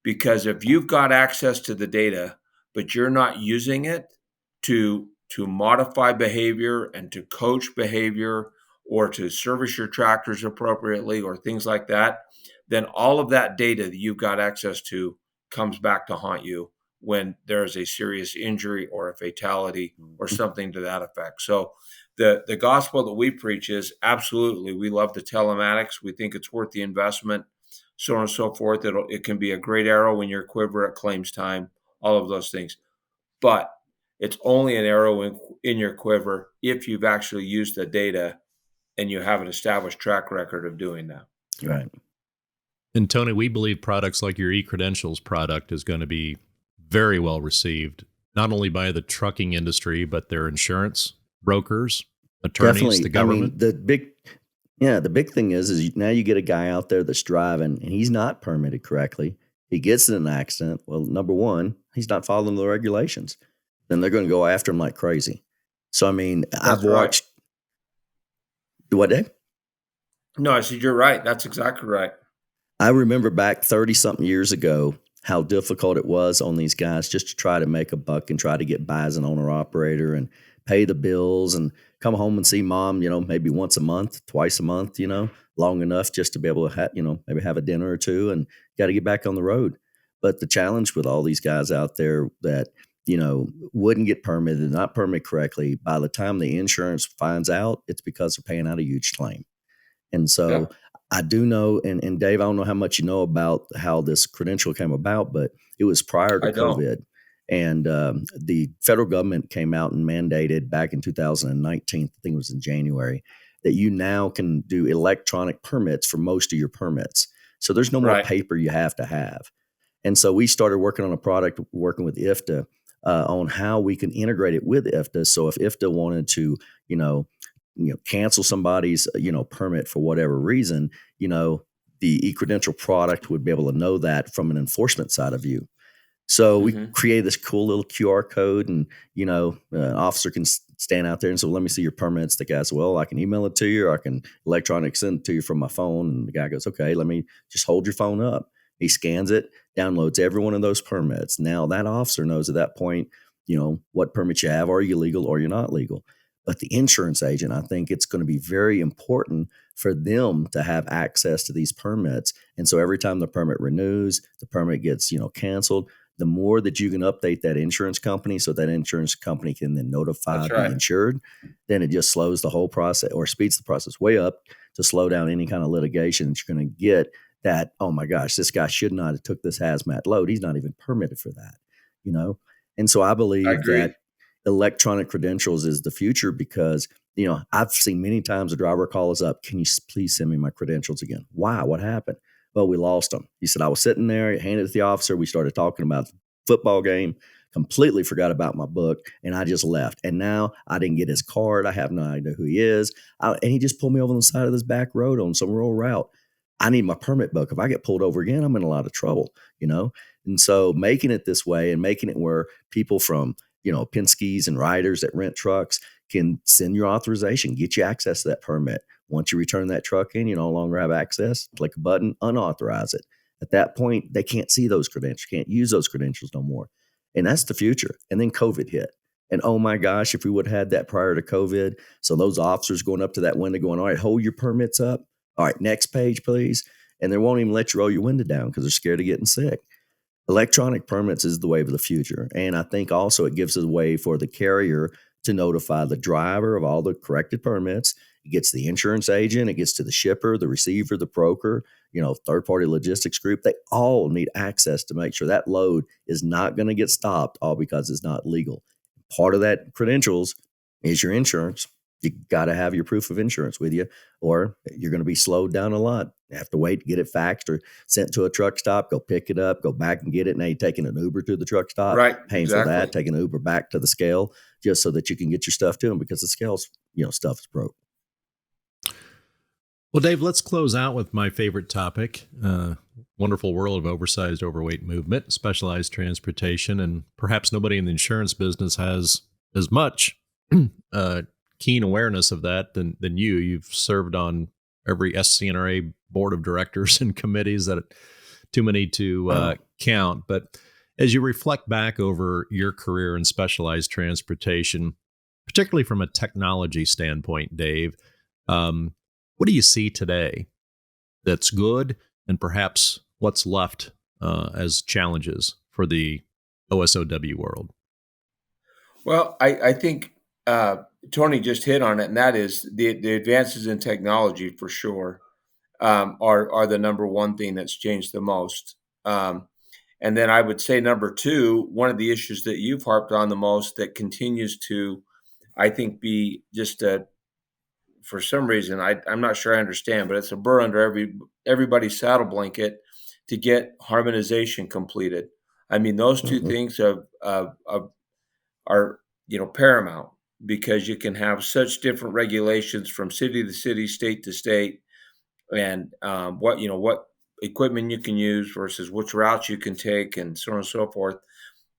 Because if you've got access to the data, but you're not using it to modify behavior and to coach behavior or to service your tractors appropriately or things like that, then all of that data that you've got access to comes back to haunt you when there is a serious injury or a fatality or something to that effect. So the gospel that we preach is absolutely, we love the telematics. We think it's worth the investment, so on and so forth. It can be a great arrow in your quiver at claims time, all of those things. But it's only an arrow in your quiver if you've actually used the data and you have an established track record of doing that. Right. And Tony, we believe products like your eCredentials product is going to be very well received, not only by the trucking industry, but their insurance brokers, attorneys, Definitely. the government. I mean, the big thing is now you get a guy out there that's driving and he's not permitted correctly. He gets in an accident. Well, number one, he's not following the regulations. Then they're going to go after him like crazy. So, I mean, I've watched. What, Dave? No, I said, you're right. That's exactly right. I remember back 30-something years ago how difficult it was on these guys just to try to make a buck and try to get by as an owner-operator and pay the bills and come home and see mom, maybe once a month, twice a month, long enough just to be able to maybe have a dinner or two, and got to get back on the road. But the challenge with all these guys out there that, wouldn't get permitted, not permitted correctly, by the time the insurance finds out, it's because they're paying out a huge claim. And so I do know, and Dave, I don't know how much you know about how this credential came about, but it was prior to COVID. And the federal government came out and mandated back in 2019, I think it was in January, that you now can do electronic permits for most of your permits. So there's no more paper you have to have. And so we started working on a product, working with IFTA on how we can integrate it with IFTA. So if IFTA wanted to, cancel somebody's, permit for whatever reason, the eCredential product would be able to know that from an enforcement side of view. So we created this cool little QR code, and an officer can stand out there and say, well, let me see your permits. The guy said, well, I can email it to you, or I can electronic send it to you from my phone. And the guy goes, okay, let me just hold your phone up. He scans it, downloads every one of those permits. Now that officer knows at that point, what permits you have. Are you legal or you're not legal? But the insurance agent, I think it's going to be very important for them to have access to these permits. And so every time the permit renews, the permit gets, canceled, the more that you can update that insurance company so that insurance company can then notify That's the right. insured, then it just slows the whole process or speeds the process way up to slow down any kind of litigation that you're going to get that, oh my gosh, this guy should not have took this hazmat load. He's not even permitted for that, you know? And so I I believe agree. that electronic credentials is the future because, I've seen many times a driver call us up, can you please send me my credentials again? Why? What happened? Well, we lost them. He said, I was sitting there, handed it to the officer. We started talking about the football game, completely forgot about my book, and I just left. And now I didn't get his card. I have no idea who he is. And he just pulled me over on the side of this back road on some rural route. I need my permit book. If I get pulled over again, I'm in a lot of trouble, And so making it this way and making it where people from, Penske's and riders that rent trucks can send your authorization, get you access to that permit. Once you return that truck in, you no longer have access. Click a button, unauthorize it. At that point, they can't see those credentials, can't use those credentials no more. And that's the future. And then COVID hit. And oh my gosh, if we would have had that prior to COVID, so those officers going up to that window going, all right, hold your permits up. All right, next page, please. And they won't even let you roll your window down because they're scared of getting sick. Electronic permits is the wave of the future. And I think also it gives a way for the carrier to notify the driver of all the corrected permits. It gets the insurance agent, it gets to the shipper, the receiver, the broker, third-party logistics group. They all need access to make sure that load is not going to get stopped all because it's not legal. Part of that credentials is your insurance. You got to have your proof of insurance with you, or you're going to be slowed down a lot. You have to wait to get it faxed or sent to a truck stop, go pick it up, go back and get it. Now you're taking an Uber to the truck stop, Right. paying for Exactly. that, taking an Uber back to the scale just so that you can get your stuff to them because the scales, stuff is broke. Well, Dave, let's close out with my favorite topic. Wonderful world of oversized, overweight movement, specialized transportation, and perhaps nobody in the insurance business has as much keen awareness of that than you. You've served on every SCNRA board of directors and committees that too many to count. But as you reflect back over your career in specialized transportation, particularly from a technology standpoint, Dave, what do you see today that's good, and perhaps what's left as challenges for the OSOW world? Well, I think Tony just hit on it, and that is the advances in technology for sure are the number one thing that's changed the most. And then I would say number two, one of the issues that you've harped on the most that continues to, I think, be just for some reason, I'm not sure I understand, but it's a burr under everybody's saddle blanket to get harmonization completed. I mean, those two things are paramount because you can have such different regulations from city to city, state to state, and what equipment you can use versus which routes you can take, and so on and so forth.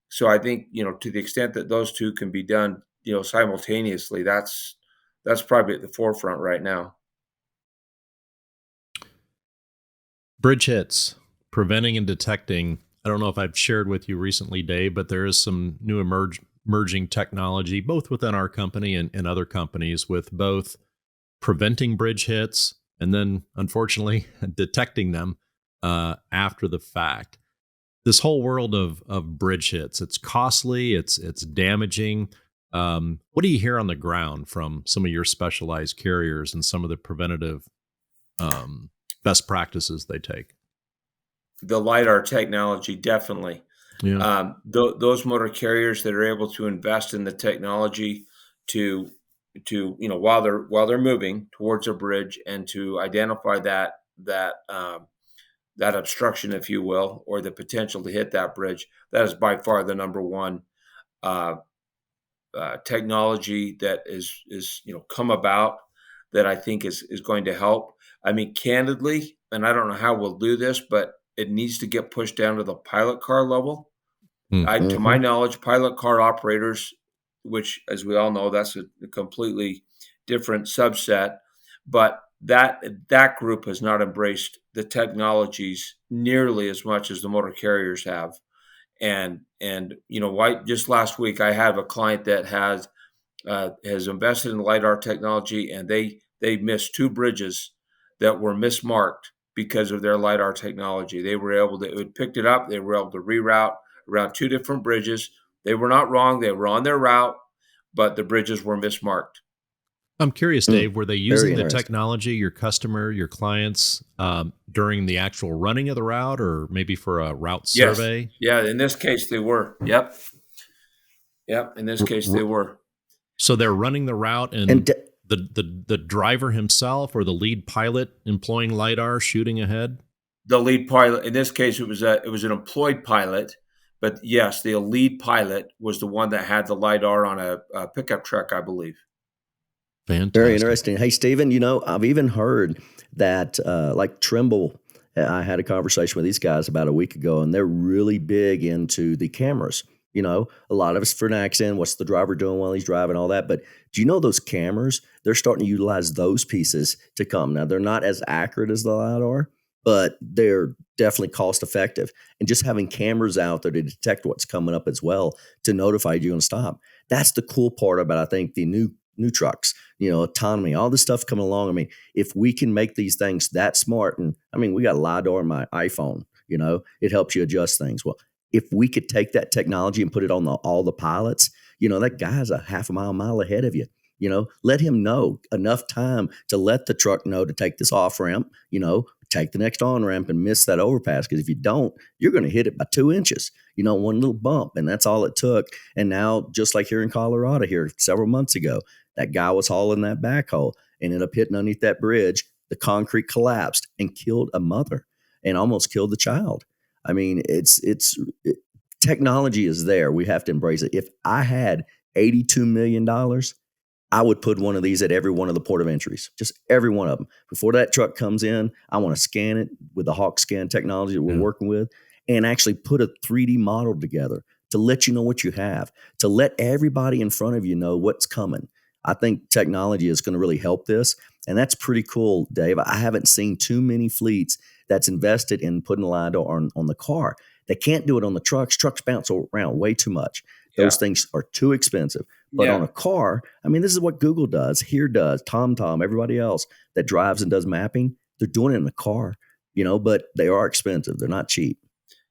So I think to the extent that those two can be done simultaneously, that's probably at the forefront right now. Bridge hits, preventing and detecting. I don't know if I've shared with you recently, Dave, but there is some new emerging technology, both within our company and other companies, with both preventing bridge hits and then, unfortunately, detecting them after the fact. This whole world of bridge hits, it's costly, it's damaging. What do you hear on the ground from some of your specialized carriers and some of the preventative best practices they take? The Lidar technology, definitely. Yeah. Those motor carriers that are able to invest in the technology to while they're moving towards a bridge and to identify that obstruction, if you will, or the potential to hit that bridge, that is by far the number one technology that is come about that I think is going to help. I mean, candidly, and I don't know how we'll do this, but it needs to get pushed down to the pilot car level. To my knowledge, pilot car operators which, as we all know, that's a completely different subset. But that group has not embraced the technologies nearly as much as the motor carriers have. And just last week I have a client that has invested in Lidar technology, and they missed two bridges that were mismarked because of their Lidar technology. It picked it up. They were able to reroute around two different bridges. They were not wrong. They were on their route, but the bridges were mismarked. I'm curious, Dave, were they Very using the interesting. technology, your customer, your clients, during the actual running of the route, or maybe for a route Yes. survey? Yeah, in this case they were. Yep. In this case they were. So they're running the route, and the driver himself or the lead pilot employing Lidar shooting ahead? The lead pilot, in this case, it was an employed pilot, but yes, the lead pilot was the one that had the Lidar on a pickup truck, I believe. Fantastic. Very interesting. Hey, Stephen, I've even heard that like Trimble, I had a conversation with these guys about a week ago, and they're really big into the cameras. A lot of it's for an accident. What's the driver doing while he's driving, all that. But do you know those cameras? They're starting to utilize those pieces to come. Now, they're not as accurate as the LiDAR, but they're definitely cost effective. And just having cameras out there to detect what's coming up as well to notify you to stop. That's the cool part about, I think, the new trucks, autonomy, all this stuff coming along. I mean, if we can make these things that smart, and I mean, we got Lidar in my iPhone, it helps you adjust things. Well, if we could take that technology and put it on all the pilots, that guy's a half a mile ahead of you. Let him know enough time to let the truck know to take this off ramp, take the next on ramp and miss that overpass. Because if you don't, you're going to hit it by 2 inches, one little bump. And that's all it took. And now, just like here in Colorado here several months ago, that guy was hauling that backhoe, ended up hitting underneath that bridge. The concrete collapsed and killed a mother and almost killed the child. I mean, technology is there. We have to embrace it. If I had $82 million, I would put one of these at every one of the port of entries, just every one of them. Before that truck comes in, I want to scan it with the Hawk scan technology that we're working with and actually put a 3D model together to let you know what you have, to let everybody in front of you know what's coming. I think technology is going to really help this. And that's pretty cool, Dave. I haven't seen too many fleets that's invested in putting LiDAR on the car. They can't do it on the trucks. Trucks bounce around way too much. Those things are too expensive. But on a car, I mean, this is what Google does, Here does, TomTom, everybody else that drives and does mapping. They're doing it in a car, but they are expensive. They're not cheap.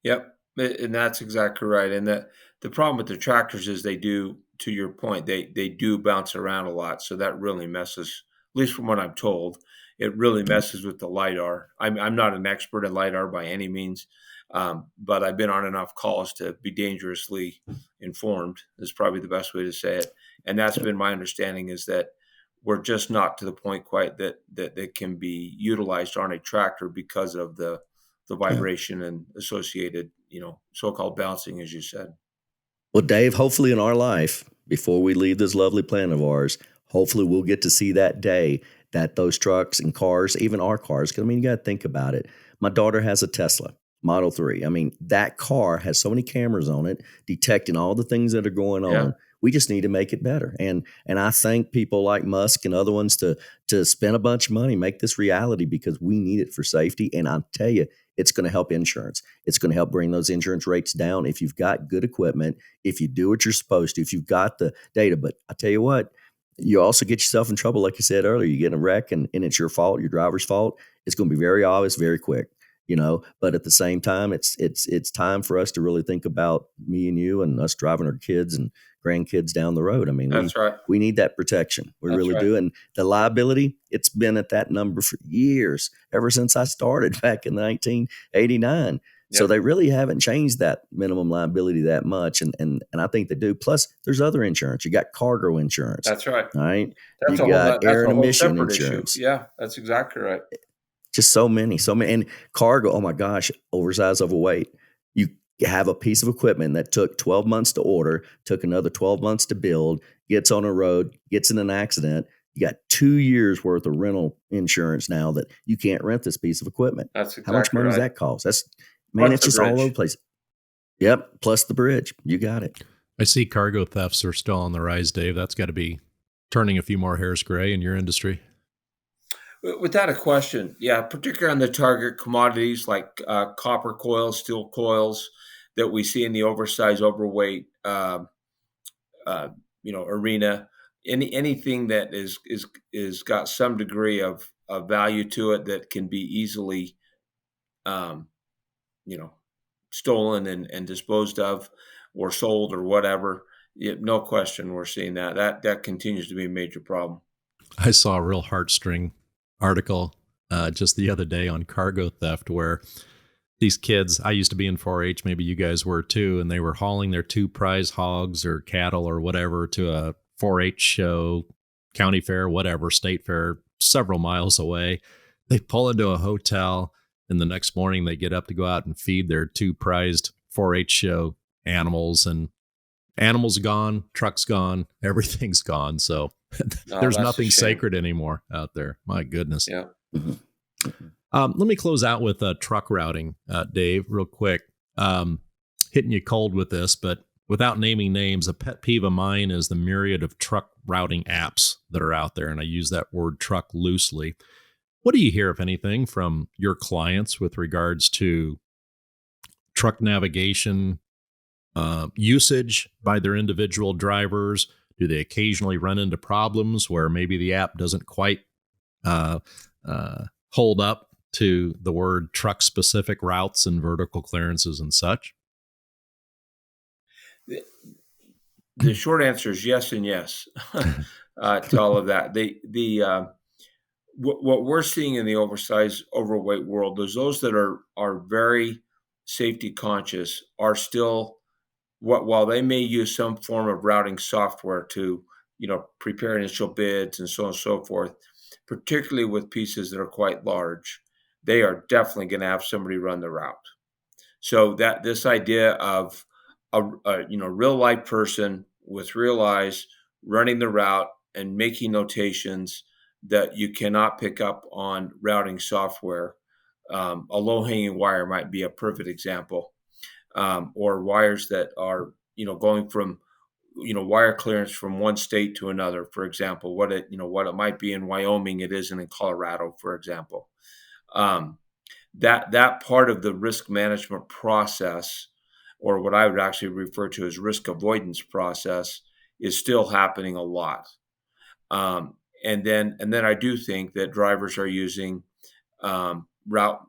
Yep. And that's exactly right. And the problem with the tractors is they do, to your point, they do bounce around a lot. So that really messes, at least from what I'm told, it really messes with the Lidar. I'm not an expert in Lidar by any means, but I've been on enough calls to be dangerously informed is probably the best way to say it. And that's been my understanding, is that we're just not to the point quite that it can be utilized on a tractor because of the vibration and associated, so-called bouncing, as you said. Well, Dave, hopefully in our life, before we leave this lovely planet of ours, hopefully we'll get to see that day that those trucks and cars, even our cars, because I mean, you got to think about it. My daughter has a Tesla Model 3. I mean, that car has so many cameras on it detecting all the things that are going on. Yeah. We just need to make it better. And I thank people like Musk and other ones to spend a bunch of money, make this reality, because we need it for safety. And I'll tell you, it's going to help insurance. It's going to help bring those insurance rates down if you've got good equipment, if you do what you're supposed to, if you've got the data. But I tell you what, you also get yourself in trouble, like you said earlier. You get in a wreck and it's your fault, your driver's fault. It's going to be very obvious, very quick. But at the same time, it's time for us to really think about me and you and us driving our kids and grandkids down the road. I mean, That's right. We need that protection. We really do. And the liability, it's been at that number for years, ever since I started back in 1989. Yep. So they really haven't changed that minimum liability that much. And I think they do. Plus, there's other insurance. You got cargo insurance. That's right. All right. That's you got air and emission insurance. Issue. Yeah, that's exactly right. Just so many. And cargo, oh my gosh, oversized, overweight. You have a piece of equipment that took 12 months to order, took another 12 months to build, gets on a road, gets in an accident. You got 2 years worth of rental insurance now that you can't rent this piece of equipment. That's exactly how much money does that cost? It's just all over the place. Yep. Plus the bridge. You got it. I see cargo thefts are still on the rise, Dave. That's got to be turning a few more hairs gray in your industry. Without a question, yeah, particularly on the target commodities like copper coils, steel coils that we see in the oversized, overweight, uh, arena. Anything that is got some degree of value to it that can be easily, um, you know, stolen and disposed of, or sold, or whatever. No question, we're seeing that continues to be a major problem. I saw a real heartstring article just the other day on cargo theft where these kids, I used to be in 4-H, maybe you guys were too, and they were hauling their 2 prize hogs or cattle or whatever to a 4-H show, county fair, whatever, state fair, several miles away. They pull into a hotel, and the next morning they get up to go out and feed their 2 prized 4-H show animals, and animals gone, truck's gone, everything's gone. So there's nothing sacred anymore out there. My goodness. Yeah. Let me close out with truck routing, Dave, real quick. Hitting you cold with this, but without naming names, a pet peeve of mine is the myriad of truck routing apps that are out there. And I use that word truck loosely. What do you hear, if anything, from your clients with regards to truck navigation usage by their individual drivers? Do they occasionally run into problems where maybe the app doesn't quite hold up to the word truck specific routes and vertical clearances and such? The short answer is yes and yes to all of that. What we're seeing in the oversized, overweight world is those that are very safety conscious are still, while they may use some form of routing software to prepare initial bids and so on and so forth, particularly with pieces that are quite large, they are definitely going to have somebody run the route. So that this idea of a real life person with real eyes running the route and making notations that you cannot pick up on routing software. A low hanging wire might be a perfect example, or wires that are going from wire clearance from one state to another. For example, what it might be in Wyoming, it isn't in Colorado, for example. That part of the risk management process, or what I would actually refer to as risk avoidance process, is still happening a lot. And then I do think that drivers are using route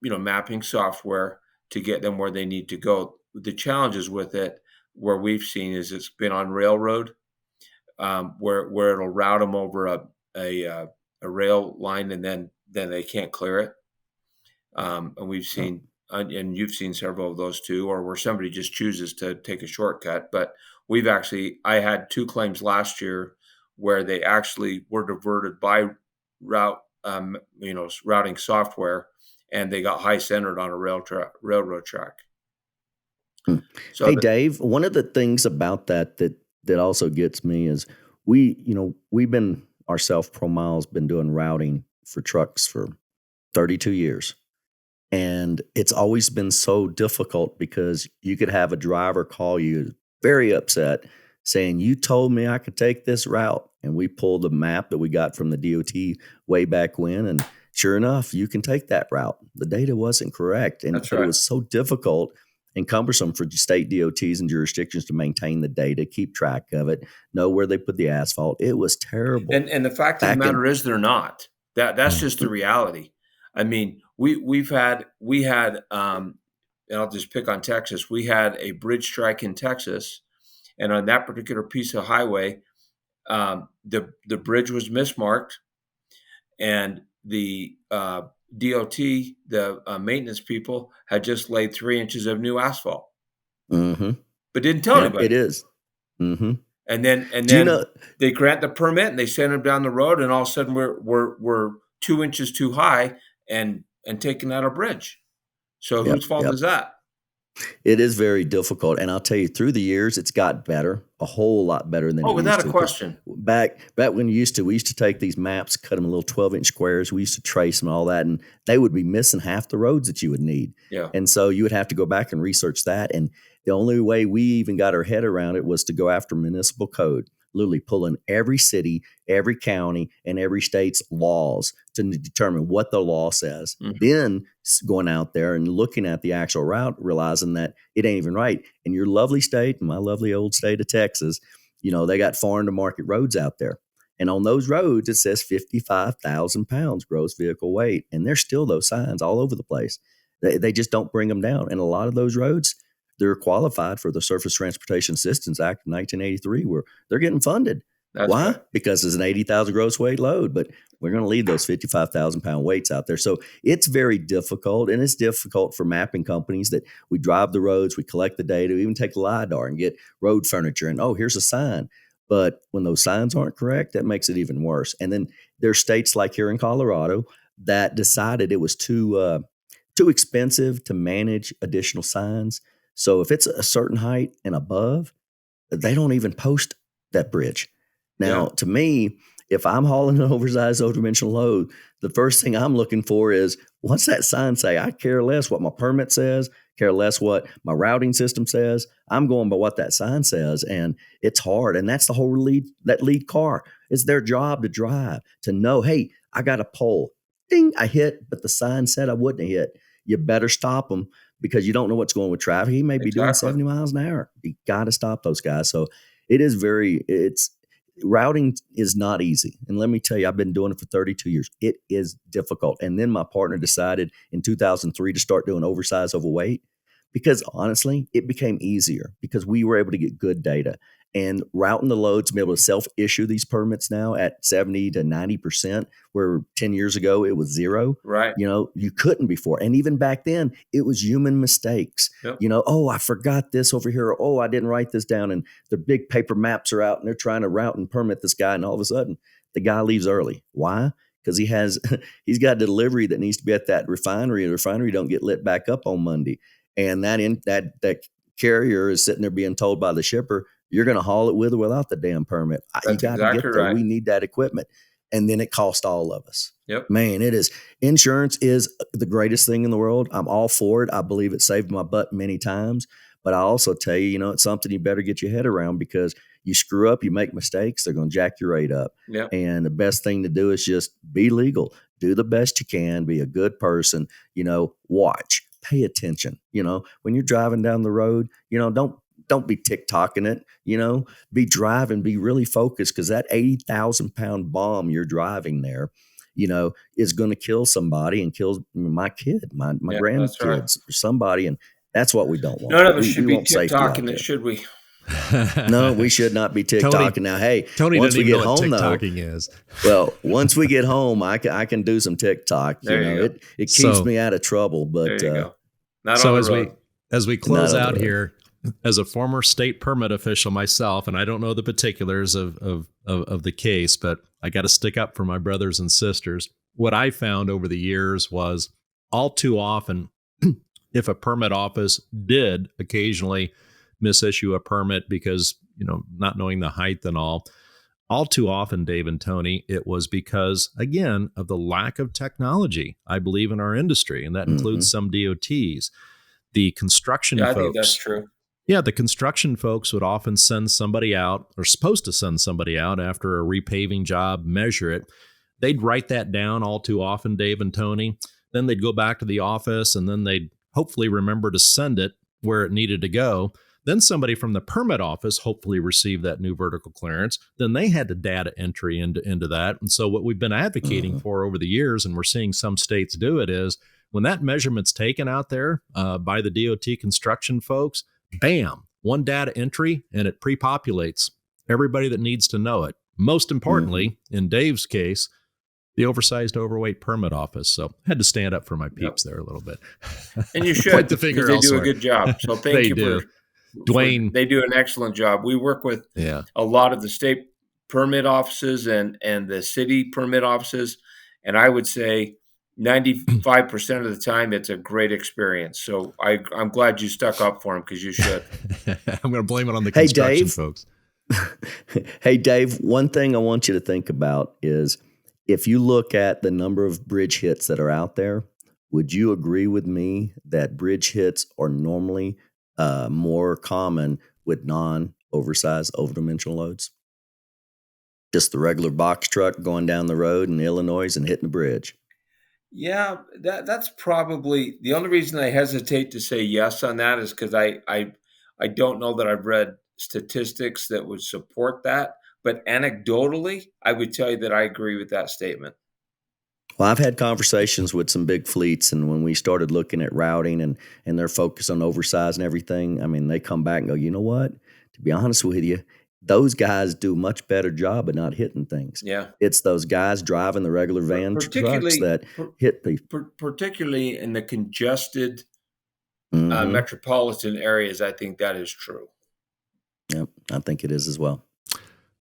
mapping software to get them where they need to go. The challenges with it, where we've seen, is it's been on railroad, where it'll route them over a rail line, and then they can't clear it. And we've seen, and you've seen several of those too, or where somebody just chooses to take a shortcut. But I had 2 claims last year where they actually were diverted by routing software, and they got high centered on a railroad track. So hey, Dave, one of the things about that also gets me is we've been ourselves, ProMiles, been doing routing for trucks for 32 years. And it's always been so difficult because you could have a driver call you very upset saying, you told me I could take this route. And we pulled a map that we got from the DOT way back when. And sure enough, you can take that route. The data wasn't correct. And That's right. It was so difficult and cumbersome for state DOTs and jurisdictions to maintain the data, keep track of it, know where they put the asphalt. It was terrible. And the fact of the matter is they're not. That's just the reality. I mean, we had and I'll just pick on Texas. We had a bridge strike in Texas, and on that particular piece of highway, the bridge was mismarked, and the DOT, the maintenance people, had just laid 3 inches of new asphalt, but didn't tell anybody. It is. Mm-hmm. And then they grant the permit and they send them down the road, and all of a sudden we're 2 inches too high and taking out a bridge. So whose fault is that? It is very difficult, and I'll tell you, through the years, it's got better, a whole lot better than Oh, it used without a to. Because question. back when we used to take these maps, cut them in little 12-inch squares. We used to trace them and all that, and they would be missing half the roads that you would need. Yeah. And so you would have to go back and research that. And the only way we even got our head around it was to go after municipal code, literally pulling every city, every county, and every state's laws to determine what the law says. Mhm. Then going out there and looking at the actual route, realizing that it ain't even right. In your lovely state, my lovely old state of Texas, they got foreign to market roads out there. And on those roads, it says 55,000 pounds gross vehicle weight. And there's still those signs all over the place. They just don't bring them down. And a lot of those roads, they're qualified for the Surface Transportation Assistance Act of 1983, where they're getting funded. That's Why? right. Because it's an 80,000 gross weight load, but we're going to leave those 55,000 pound weights out there. So it's very difficult, and it's difficult for mapping companies that we drive the roads, we collect the data, we even take Lidar and get road furniture, and here's a sign. But when those signs aren't correct, that makes it even worse. And then there's states like here in Colorado that decided it was too expensive to manage additional signs. So if it's a certain height and above, they don't even post that bridge. Now, Yeah. to me, if I'm hauling an oversized overdimensional load, the first thing I'm looking for is, what's that sign say? I care less what my permit says, care less what my routing system says. I'm going by what that sign says, and it's hard. And that's the whole lead car. It's their job to drive, to know, hey, I got a pole. Ding, I hit, but the sign said I wouldn't have hit. You better stop them, because you don't know what's going with traffic. He may be doing Exactly. 70 miles an hour. You got to stop those guys. So routing is not easy. And let me tell you, I've been doing it for 32 years. It is difficult. And then my partner decided in 2003 to start doing oversized overweight, because honestly, it became easier because we were able to get good data and routing the loads, to be able to self-issue these permits now at 70 to 90%, where 10 years ago it was zero. Right. You couldn't before. And even back then, it was human mistakes. Yep. I forgot this over here. Or, I didn't write this down. And the big paper maps are out and they're trying to route and permit this guy. And all of a sudden, the guy leaves early. Why? Because he's got a delivery that needs to be at that refinery. The refinery don't get lit back up on Monday. And that carrier is sitting there being told by the shipper, you're going to haul it with or without the damn permit. You That's got to exactly get there. right. We need that equipment. And then it costs all of us. Yep. Man, it is. Insurance is the greatest thing in the world. I'm all for it. I believe it saved my butt many times. But I also tell you, it's something you better get your head around, because you screw up, you make mistakes, they're going to jack your rate up. Yep. And the best thing to do is just be legal. Do the best you can. Be a good person. Watch. Pay attention. When you're driving down the road, don't be TikToking it, be driving, be really focused, because that 80,000 pound bomb you're driving there, is going to kill somebody and kill my kid, my Yeah, grandkids, that's right. or somebody. And that's what we don't want. None of us should we be want safety out TikToking there. it, should we? No, we should not be TikToking. Now, hey, Tony once doesn't we even get know what home, though, TikToking is. well, once we get home, I can do some TikTok. There you go. It keeps me out of trouble. But There you go. Not so on as the road. we close Not on the out road. here, as a former state permit official myself, and I don't know the particulars of the case, but I got to stick up for my brothers and sisters. What I found over the years was, all too often, if a permit office did occasionally misissue a permit because, not knowing the height and all too often, Dave and Tony, it was because, again, of the lack of technology, I believe, in our industry. And that includes some DOTs. The construction Yeah, I folks. think that's true. Yeah, the construction folks would often send somebody out, or supposed to send somebody out after a repaving job, measure it. They'd write that down all too often, Dave and Tony. Then they'd go back to the office, and then they'd hopefully remember to send it where it needed to go. Then somebody from the permit office hopefully received that new vertical clearance. Then they had to data entry into that. And so what we've been advocating for over the years, and we're seeing some states do it, is when that measurement's taken out there by the DOT construction folks, bam, one data entry, and it pre-populates everybody that needs to know it. Most importantly, in Dave's case, the oversized overweight permit office. So I had to stand up for my peeps there a little bit. And you should, Point the finger because they do a elsewhere. good job. So thank They you do. for Dwayne. They do an excellent job. We work with a lot of the state permit offices and the city permit offices. And I would say, 95% of the time, it's a great experience. So I'm glad you stuck up for him, because you should. I'm going to blame it on the Hey, construction Dave. folks. Hey, Dave, one thing I want you to think about is if you look at the number of bridge hits that are out there, would you agree with me that bridge hits are normally more common with non-oversized, overdimensional loads? Just the regular box truck going down the road in Illinois and hitting the bridge. Yeah, that's probably the only reason I hesitate to say yes on that, is because I don't know that I've read statistics that would support that. But anecdotally, I would tell you that I agree with that statement. Well, I've had conversations with some big fleets, and when we started looking at routing and their focus on oversize and everything, I mean, they come back and go, you know what? To be honest with you, those guys do a much better job of not hitting things. Yeah. It's those guys driving the regular van trucks that hit people. Particularly in the congested Mhm. metropolitan areas, I think that is true. Yep, I think it is as well.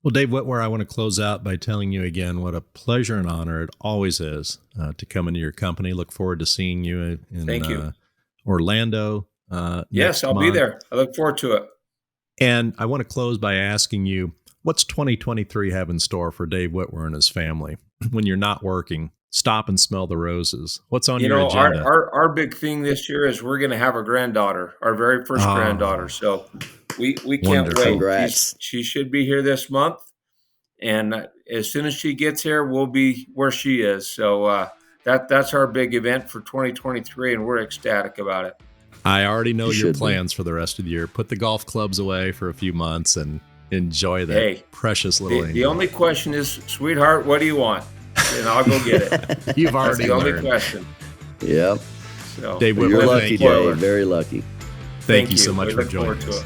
Well, Dave Wittwer, I want to close out by telling you again what a pleasure and honor it always is to come into your company. Look forward to seeing you in Thank you. Orlando. Yes, I'll be there. I look forward to it. And I want to close by asking you, what's 2023 have in store for Dave Wittwer and his family? When you're not working, stop and smell the roses. What's on your agenda? Our big thing this year is we're going to have a granddaughter, our very first granddaughter. So we can't wait. Congrats. She should be here this month. And as soon as she gets here, we'll be where she is. So that's our big event for 2023, and we're ecstatic about it. I already know your plans for the rest of the year. Put the golf clubs away for a few months and enjoy that precious little angel. The only question is, sweetheart, what do you want? And I'll go get it. You've already That's the learned. only question. Yep. So, Dave Wittwer, you're lucky, thank you. Dave. Very lucky. Thank you so much for joining us.